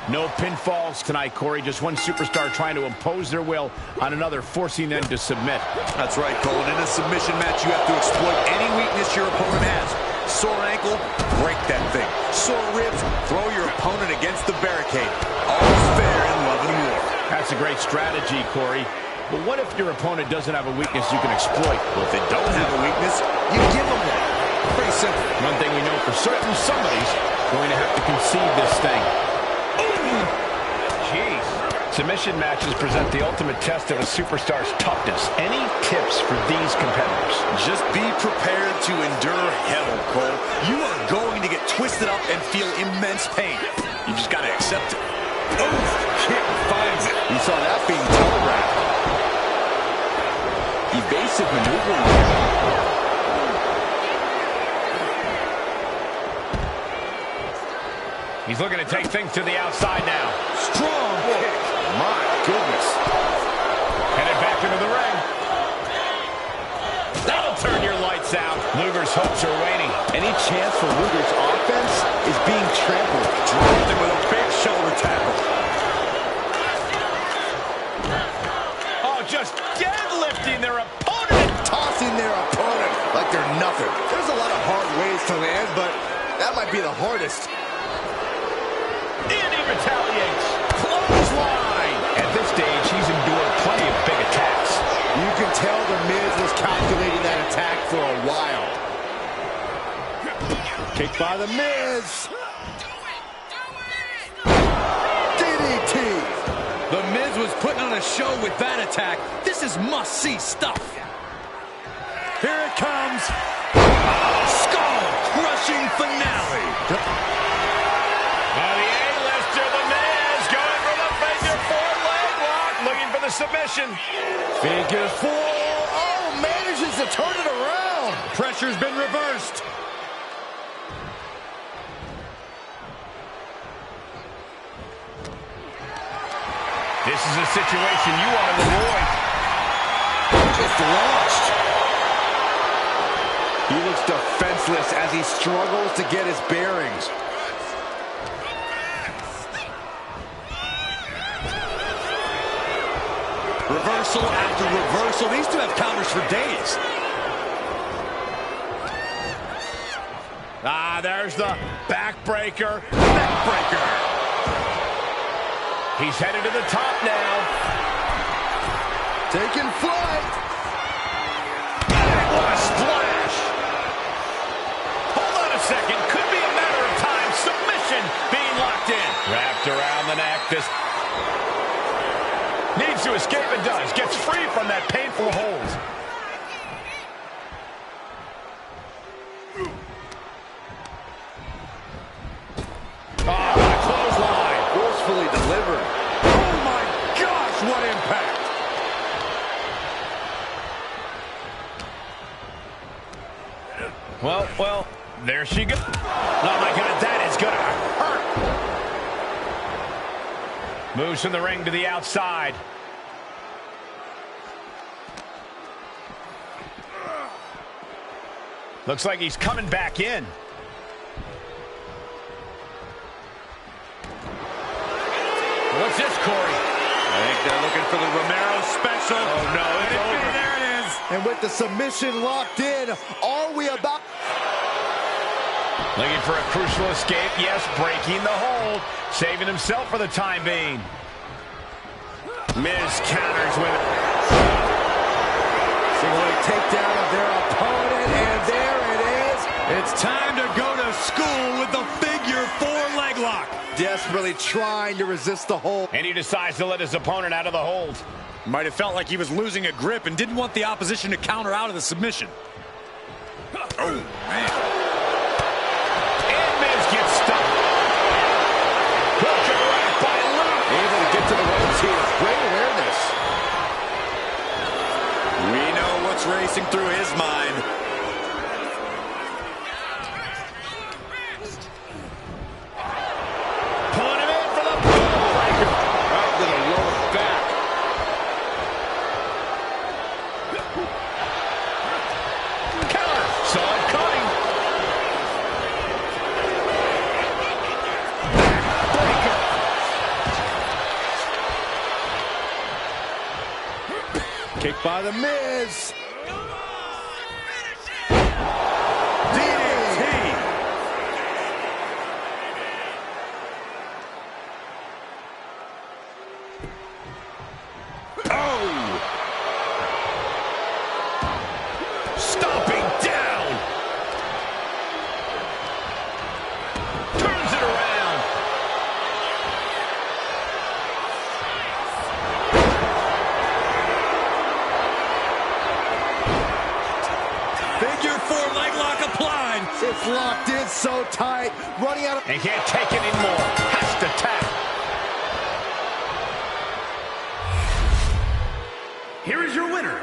No pinfalls tonight, Corey. Just one superstar trying to impose their will on another, forcing them to submit. That's right, Cole. In a submission match, you have to exploit any weakness your opponent has. Sore ankle, break that thing. Sore ribs, throw your opponent against the barricade. All's fair in love and war. That's a great strategy, Corey. But what if your opponent doesn't have a weakness you can exploit? Well, if they don't have a weakness, you give them one. Pretty simple. One thing we know for certain, somebody's going to have to concede this thing. Jeez. Submission matches present the ultimate test of a superstar's toughness. Any tips for these competitors? Just be prepared to endure hell, Cole. You are going to get twisted up and feel immense pain. You just got to accept it. Kick finds it. You saw that being telegraphed. Evasive maneuvering there. He's looking to take things to the outside now. Strong kick. My goodness. Headed back into the ring. That'll turn your lights out. Luger's hopes are waning. Any chance for Luger's offense is being trampled. Dropped him with a big shoulder tackle. Oh, just deadlifting their opponent. Tossing their opponent like they're nothing. There's a lot of hard ways to land, but that might be the hardest. And he retaliates. Clothesline. At this stage, he's endured plenty of big attacks. You can tell the Miz was calculating that attack for a while. Kick by the Miz. DDT. The Miz was putting on a show with that attack. This is must-see stuff. Here it comes. Skull-crushing finale. Submission. Figure 4. Oh, manages to turn it around. Pressure's been reversed. This is a situation you want to avoid. Just launched. He looks defenseless as he struggles to get his bearings. Reversal after reversal. These two have counters for days. There's the backbreaker. Neckbreaker. He's headed to the top now. Taking flight. What a splash. Hold on a second. Could be a matter of time. Submission being locked in. Wrapped around the neck. This needs to escape and does. Gets free from that painful hold. Forcefully delivered. Oh my gosh, what impact! Well, there she goes. Oh my God, that is gonna hurt. Moves from the ring to the outside. Looks like he's coming back in. What's this, Corey? I think they're looking for the Romero special. Oh, no, it's over. There it is. And with the submission locked in, are we about... Looking for a crucial escape. Yes, breaking the hold. Saving himself for the time being. Miz counters with it. Single leg takedown of their opponent, and there it is. It's time to go to school with the figure 4 leg lock. Desperately trying to resist the hold. And he decides to let his opponent out of the hold. Might have felt like he was losing a grip and didn't want the opposition to counter out of the submission. Oh, man. And Miz gets stuck. Hook right by Luke. Able to get to the ropes here. Great awareness. We know what's racing through his mind. Pulling him in for the breaker. Right to the lower back. Counter. Saw it coming. Breaker. Kick by the Miz. Stomping down. Turns it around. Figure 4 leg lock applied. It's locked in so tight. Running out of... And can't take it anymore. Has to tap. Here is your winner.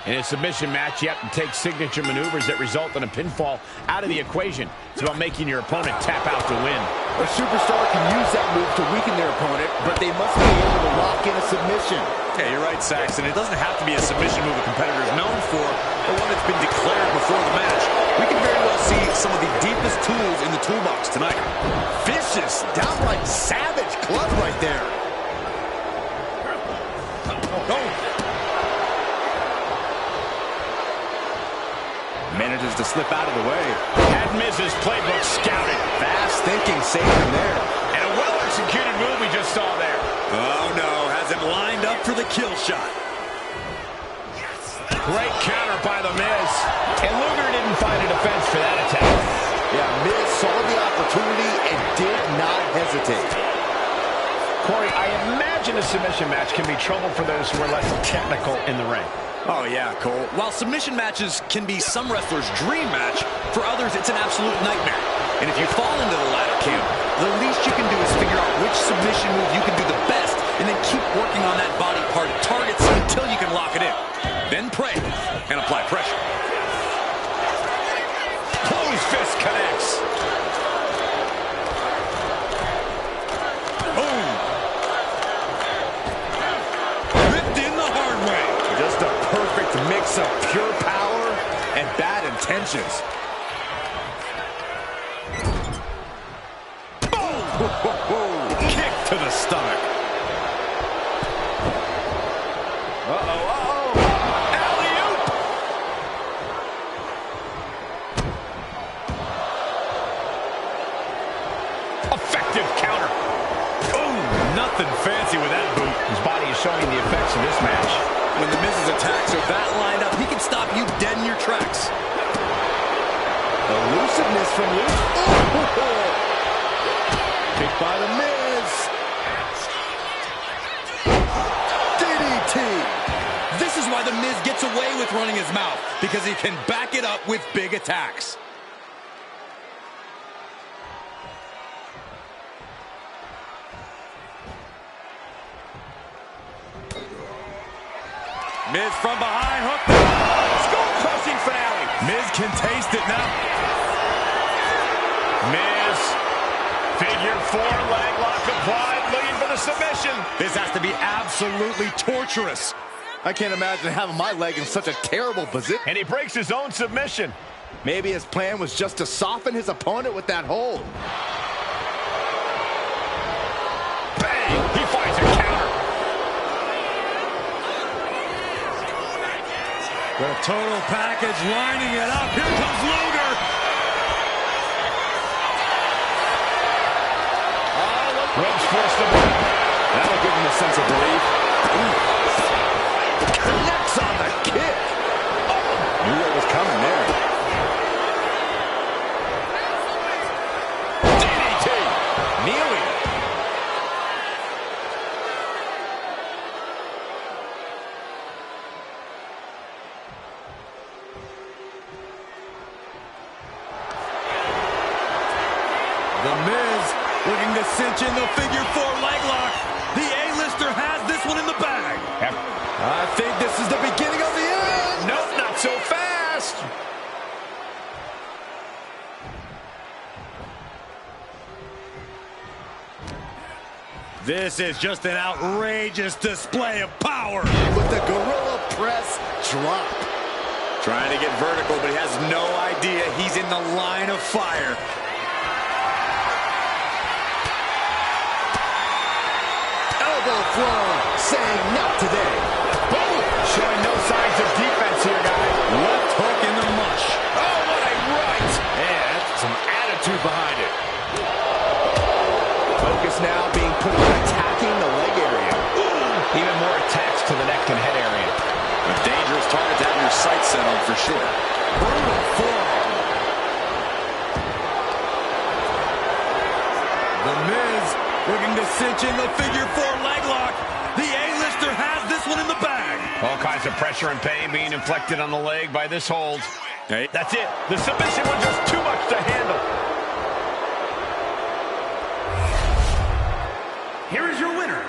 In a submission match, you have to take signature maneuvers that result in a pinfall out of the equation. It's about making your opponent tap out to win. A superstar can use that move to weaken their opponent, but they must be able to lock in a submission. Yeah, you're right, Saxton. It doesn't have to be a submission move a competitor is known for, or one that's been declared before the match. We can very well see some of the deepest tools in the toolbox tonight. Vicious, downright savage club right there. Manages to slip out of the way. Had Miz's playbook scouted. Fast thinking saved him there. And a well-executed move we just saw there. Oh, no. Has him lined up for the kill shot. Great counter by The Miz. And Luger didn't find a defense for that attack. Yeah, Miz saw the opportunity and did not hesitate. Corey, I imagine a submission match can be trouble for those who are less technical in the ring. Oh, yeah, Cole. While submission matches can be some wrestlers' dream match, for others, it's an absolute nightmare. And if you fall into the latter camp, the least you can do is figure out which submission move you can do the best, and then keep working on that body part targets until you can lock it in. Then pray and apply pressure. Closed fist connects. mix of pure power and bad intentions. Boom! Kick to the stomach. Alley-oop! Effective counter. Ooh, nothing fancy with that boot. His body is showing the effects of this match. When the Miz's attacks are that lined up, he can stop you dead in your tracks. Elusiveness from Luke. Kick by the Miz. DDT. This is why the Miz gets away with running his mouth, because he can back it up with big attacks. Miz from behind, hook. Skull-crushing finale. Miz can taste it now. Miz, figure four, leg lock applied, looking for the submission. This has to be absolutely torturous. I can't imagine having my leg in such a terrible position. And he breaks his own submission. Maybe his plan was just to soften his opponent with that hold. Bang! He finds a counter. The total package lining it up. Here comes Luger. Ropes forced the break. That'll give him a sense of relief. Connects on the kick. Knew what was coming there. DDT. Kneeling. The Miz looking to cinch in the figure four leg lock. The A-lister has this one in the bag. I think this is the beginning of the end. Nope, not so fast. This is just an outrageous display of power. With the gorilla press drop. Trying to get vertical, but he has no idea he's in the line of fire. Elbow throw, saying not today. Boom! Showing no signs of defense here, guys. Left hook in the mush. Oh, what a right! Man, that's some attitude behind it. Focus now being put on attacking the leg area. Even more attacks to the neck and head area. A dangerous target to have your sights set on for sure. Brutal forearm. The Miz looking to cinch in the figure four leg lock. The A-lister has this one in the bag. All kinds of pressure and pain being inflicted on the leg by this hold. Hey. That's it. The submission was just too much to handle. Here is your winner.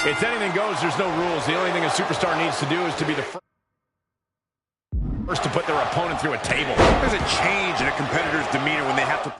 It's anything goes. There's no rules. The only thing a superstar needs to do is to be the first to put their opponent through a table. There's a change in a competitor's demeanor when they have to...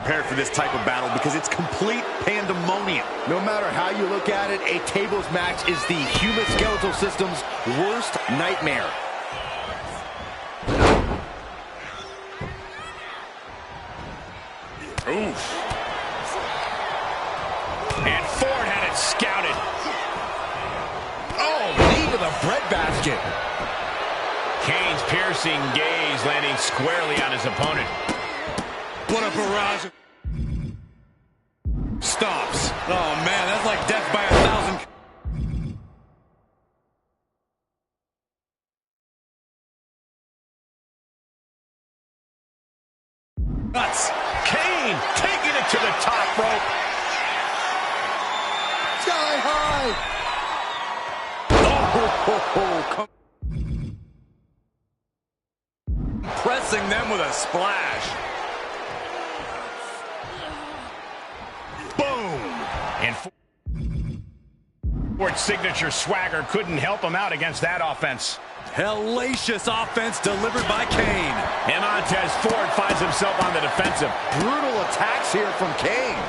prepared for this type of battle because it's complete pandemonium. No matter how you look at it, a tables match is the human skeletal system's worst nightmare. Oof. And Ford had it scouted. Oh, knee to the breadbasket. Kane's piercing gaze landing squarely on his opponent. What a barrage. Stops. Oh, man, that's like death by 1,000. Nuts. Kane taking it to the top rope. Sky high. Come. Pressing them with a splash. Ford's signature swagger couldn't help him out against that offense. Hellacious offense delivered by Kane. And Montez Ford finds himself on the defensive. Brutal attacks here from Kane.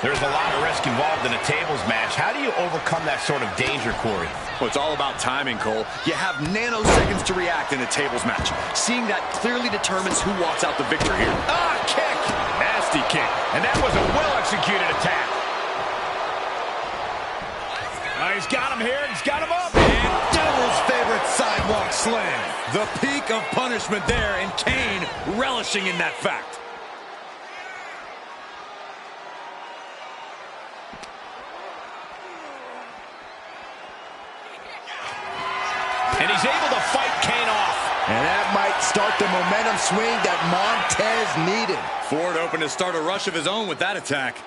There's a lot of risk involved in a tables match. How do you overcome that sort of danger, Corey? Well, it's all about timing, Cole. You have nanoseconds to react in a tables match. Seeing that clearly determines who walks out the victor here. Ah, kick! Nasty kick. And that was a well-executed attack. He's got him here. He's got him up. And Devil's favorite sidewalk slam. The peak of punishment there, and Kane relishing in that fact. And he's able to fight Kane off. And that might start the momentum swing that Montez needed. Ford open to start a rush of his own with that attack.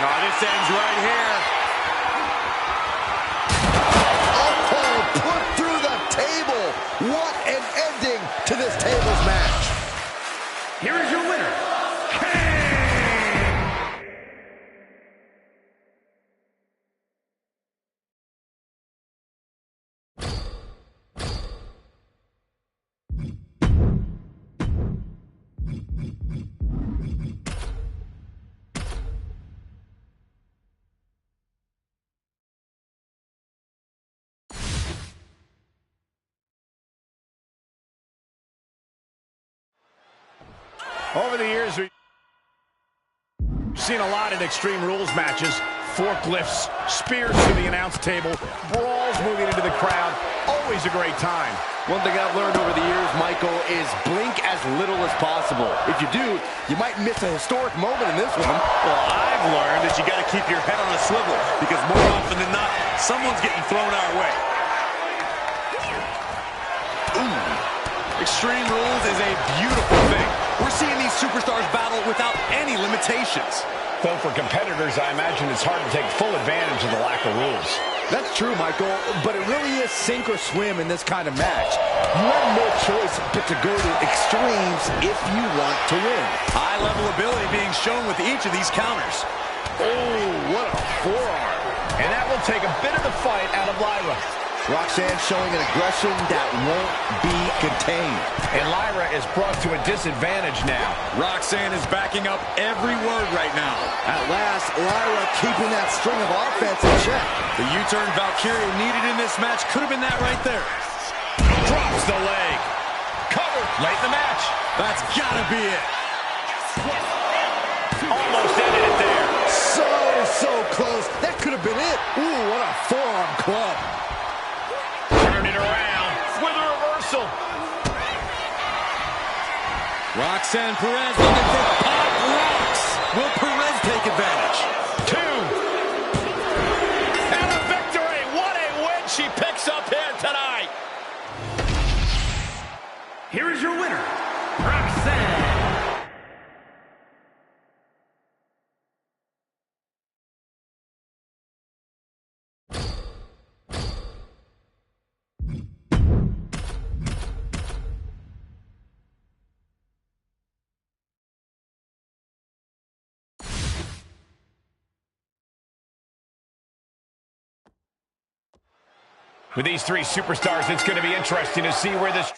Oh, this ends right here. Oh, put through the table. What an ending to this tables match. Here is your winner, Kane! Over the years, we've seen a lot in Extreme Rules matches. Forklifts, spears to the announce table, brawls moving into the crowd. Always a great time. One thing I've learned over the years, Michael, is blink as little as possible. If you do, you might miss a historic moment in this one. Well, I've learned that you got to keep your head on a swivel because more often than not, someone's getting thrown our way. Ooh. Extreme Rules is a beautiful thing. We're seeing these superstars battle without any limitations. Though for competitors, I imagine it's hard to take full advantage of the lack of rules. That's true, Michael, but it really is sink or swim in this kind of match. You have no choice but to go to extremes if you want to win. High-level ability being shown with each of these counters. Oh, what a forearm. And that will take a bit of the fight out of Lyra. Roxanne showing an aggression that won't be contained. And Lyra is brought to a disadvantage now. Roxanne is backing up every word right now. At last, Lyra keeping that string of offense in check. The U-turn Valkyria needed in this match could have been that right there. Drops the leg. Covered late in the match. That's gotta be it. Almost ended it there. So close. That could have been it. Ooh, what a forearm club. Turned it around with a reversal. Roxanne Perez looking for pop rocks. Will Perez take advantage? 2. And a victory. What a win she picks up here tonight. Here is your winner, Roxanne. With these three superstars, it's going to be interesting to see where this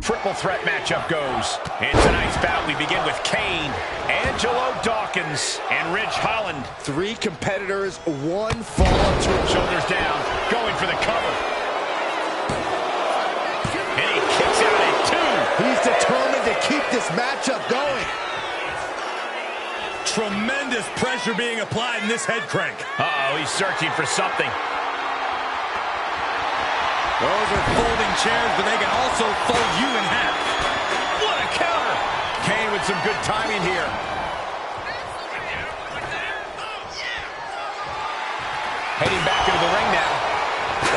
Triple threat matchup goes. In tonight's bout, we begin with Kane, Angelo Dawkins, and Ridge Holland. Three competitors, one fall to him. Shoulders down, going for the cover. And he kicks out at two. He's determined to keep this matchup going. Tremendous pressure being applied in this head crank. Uh-oh, he's searching for something. Those are folding chairs, but they can also fold you in half. What a counter! Kane with some good timing here. Heading back into the ring now.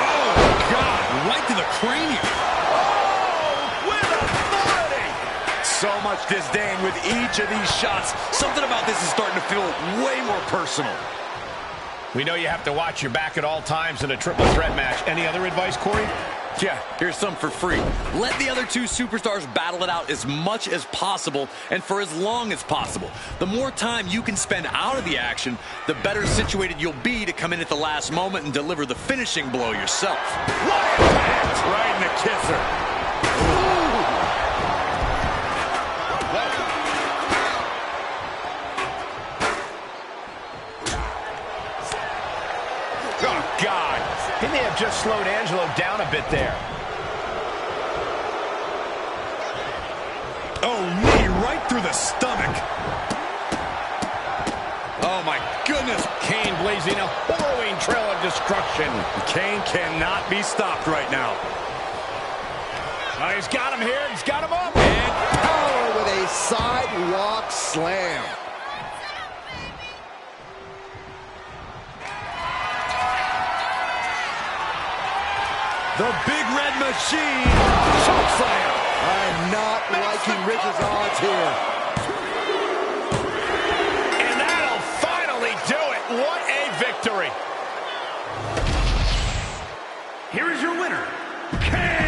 Oh, God, right to the cranium. Oh, with authority! So much disdain with each of these shots. Something about this is starting to feel way more personal. We know you have to watch your back at all times in a triple threat match. Any other advice, Corey? Yeah, here's some for free. Let the other two superstars battle it out as much as possible and for as long as possible. The more time you can spend out of the action, the better situated you'll be to come in at the last moment and deliver the finishing blow yourself. What impact! Right in the kisser. Oh, God. He may have just slowed Angelo down a bit there. Oh, knee right through the stomach. Oh, my goodness. Kane blazing a harrowing trail of destruction. Kane cannot be stopped right now. Oh, he's got him here. He's got him up. And power with a sidewalk slam. The Big Red Machine. Choke slam. I'm not liking Ridge's odds here. And that'll finally do it. What a victory. Here is your winner, Kane.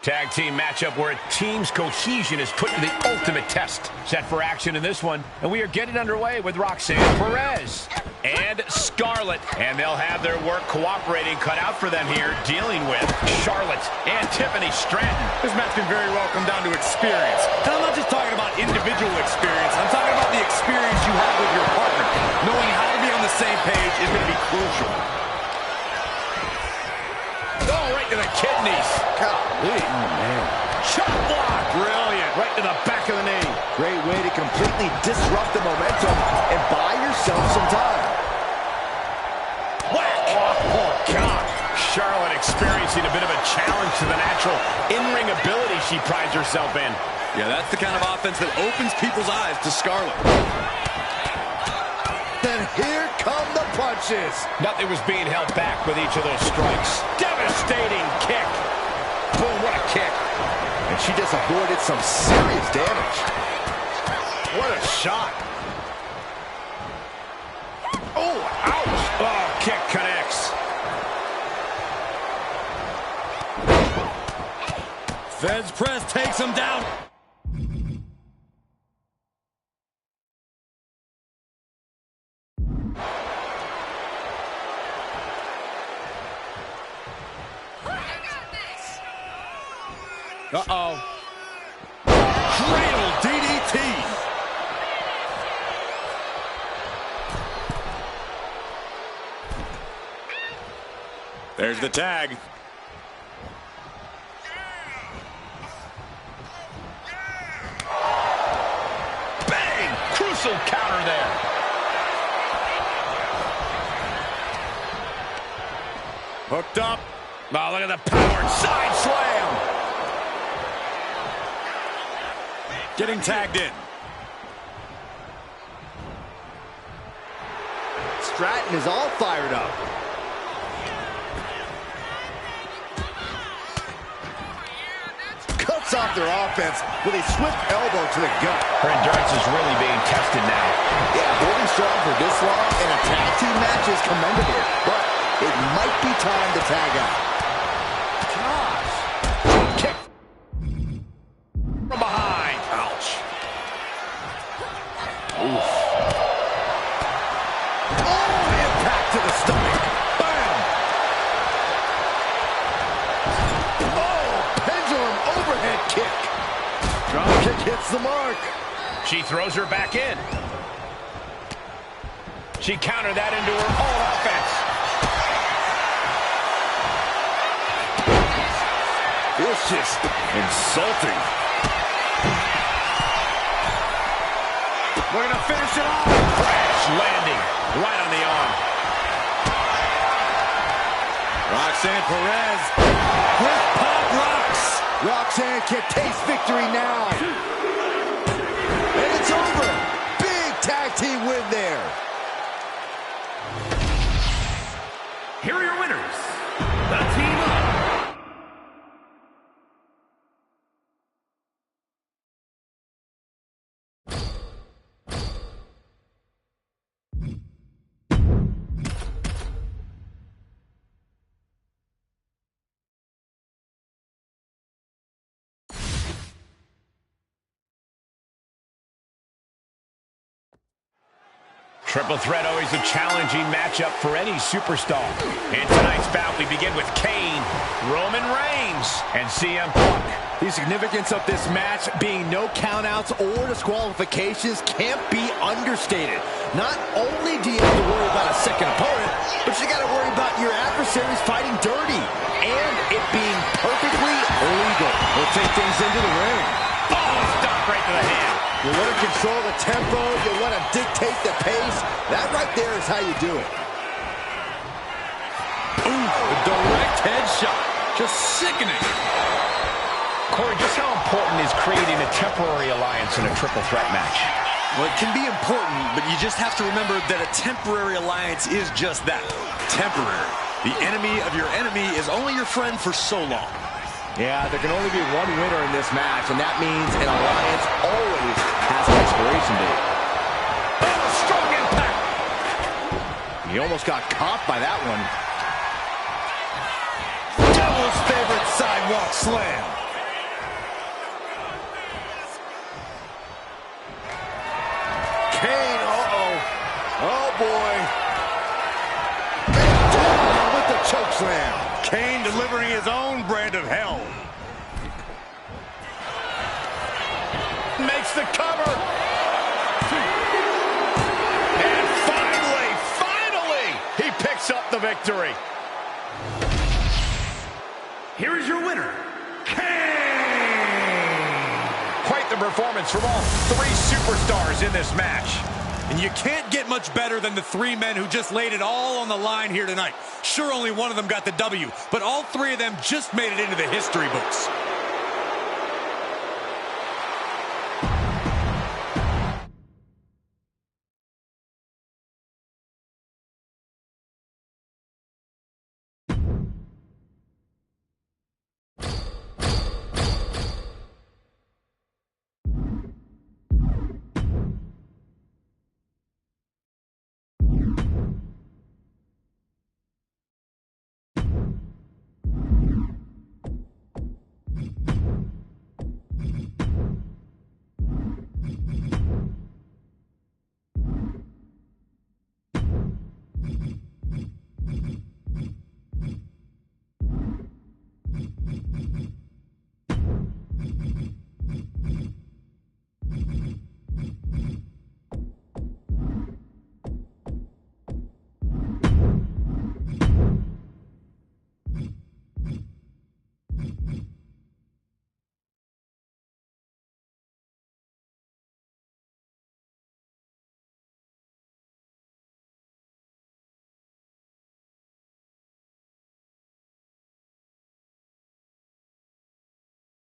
Tag team matchup where a team's cohesion is put to the ultimate test. Set for action in this one, and we are getting underway with Roxanne Perez and Scarlett. And they'll have their work cooperating cut out for them here, dealing with Charlotte and Tiffany Stratton. This match can very well come down to experience. And I'm not just talking about individual experience. I'm talking about the experience you have with your partner. Knowing how to be on the same page is going to be crucial. Oh, right to the kidneys. Golly. Oh, man. Chop block. Brilliant. Right to the back of the knee. Great way to completely disrupt the momentum and buy yourself some time. Whack. Oh, God. Charlotte experiencing a bit of a challenge to the natural in-ring ability she prides herself in. Yeah, that's the kind of offense that opens people's eyes to Scarlett. Then here come the punches. Nothing was being held back with each of those strikes. Devastating kick. Boom, what a kick. And she just avoided some serious damage. What a shot. Oh, ouch. Oh, kick connects. Feds press takes him down. Uh-oh. Cradle DDT. There's the tag. Bang! Crucial counter there. Hooked up. Oh, look at the power. Side slam. Getting tagged in. Stratton is all fired up. Cuts cuts off their offense with a swift elbow to the gut. Her endurance is really being tested now. Yeah, holding strong for this long in a tag team match is commendable, but it might be time to tag out. Gosh. Kick from behind. Ouch. Oof. Oh, impact to the stomach. Bam! Oh, pendulum overhead kick. Drop kick hits the mark. She throws her back in. She countered that into her own offense. It's just insulting. We're going to finish it off. Crash landing right on the arm. Roxanne Perez with pop rocks. Roxanne can taste victory now. And it's over. Big tag team win there. Here are your winners, the Team Up. Triple threat, always a challenging matchup for any superstar. In tonight's bout, we begin with Kane, Roman Reigns, and CM Punk. The significance of this match being no countouts or disqualifications can't be understated. Not only do you have to worry about a second opponent, but you got to worry about your adversaries fighting dirty and it being perfectly legal. We'll take things into the ring. Oh, stop right to the hand. You want to control the tempo, you want to dictate the pace. That right there is how you do it. Ooh, a direct headshot. Just sickening. Corey, just how important is creating a temporary alliance in a triple threat match? Well, it can be important, but you just have to remember that a temporary alliance is just that, temporary. The enemy of your enemy is only your friend for so long. Yeah, there can only be one winner in this match, and that means an alliance always has an expiration date. Oh, strong impact. He almost got caught by that one. Devil's favorite sidewalk slam. Kane, uh-oh. Oh, boy. And down with the choke slam. Kane delivering his own brand of hell. Makes the cover. And finally, he picks up the victory. Here is your winner, Quite the performance from all three superstars in this match. And you can't get much better than the three men who just laid it all on the line here tonight. Sure, only one of them got the W, but all three of them just made it into the history books.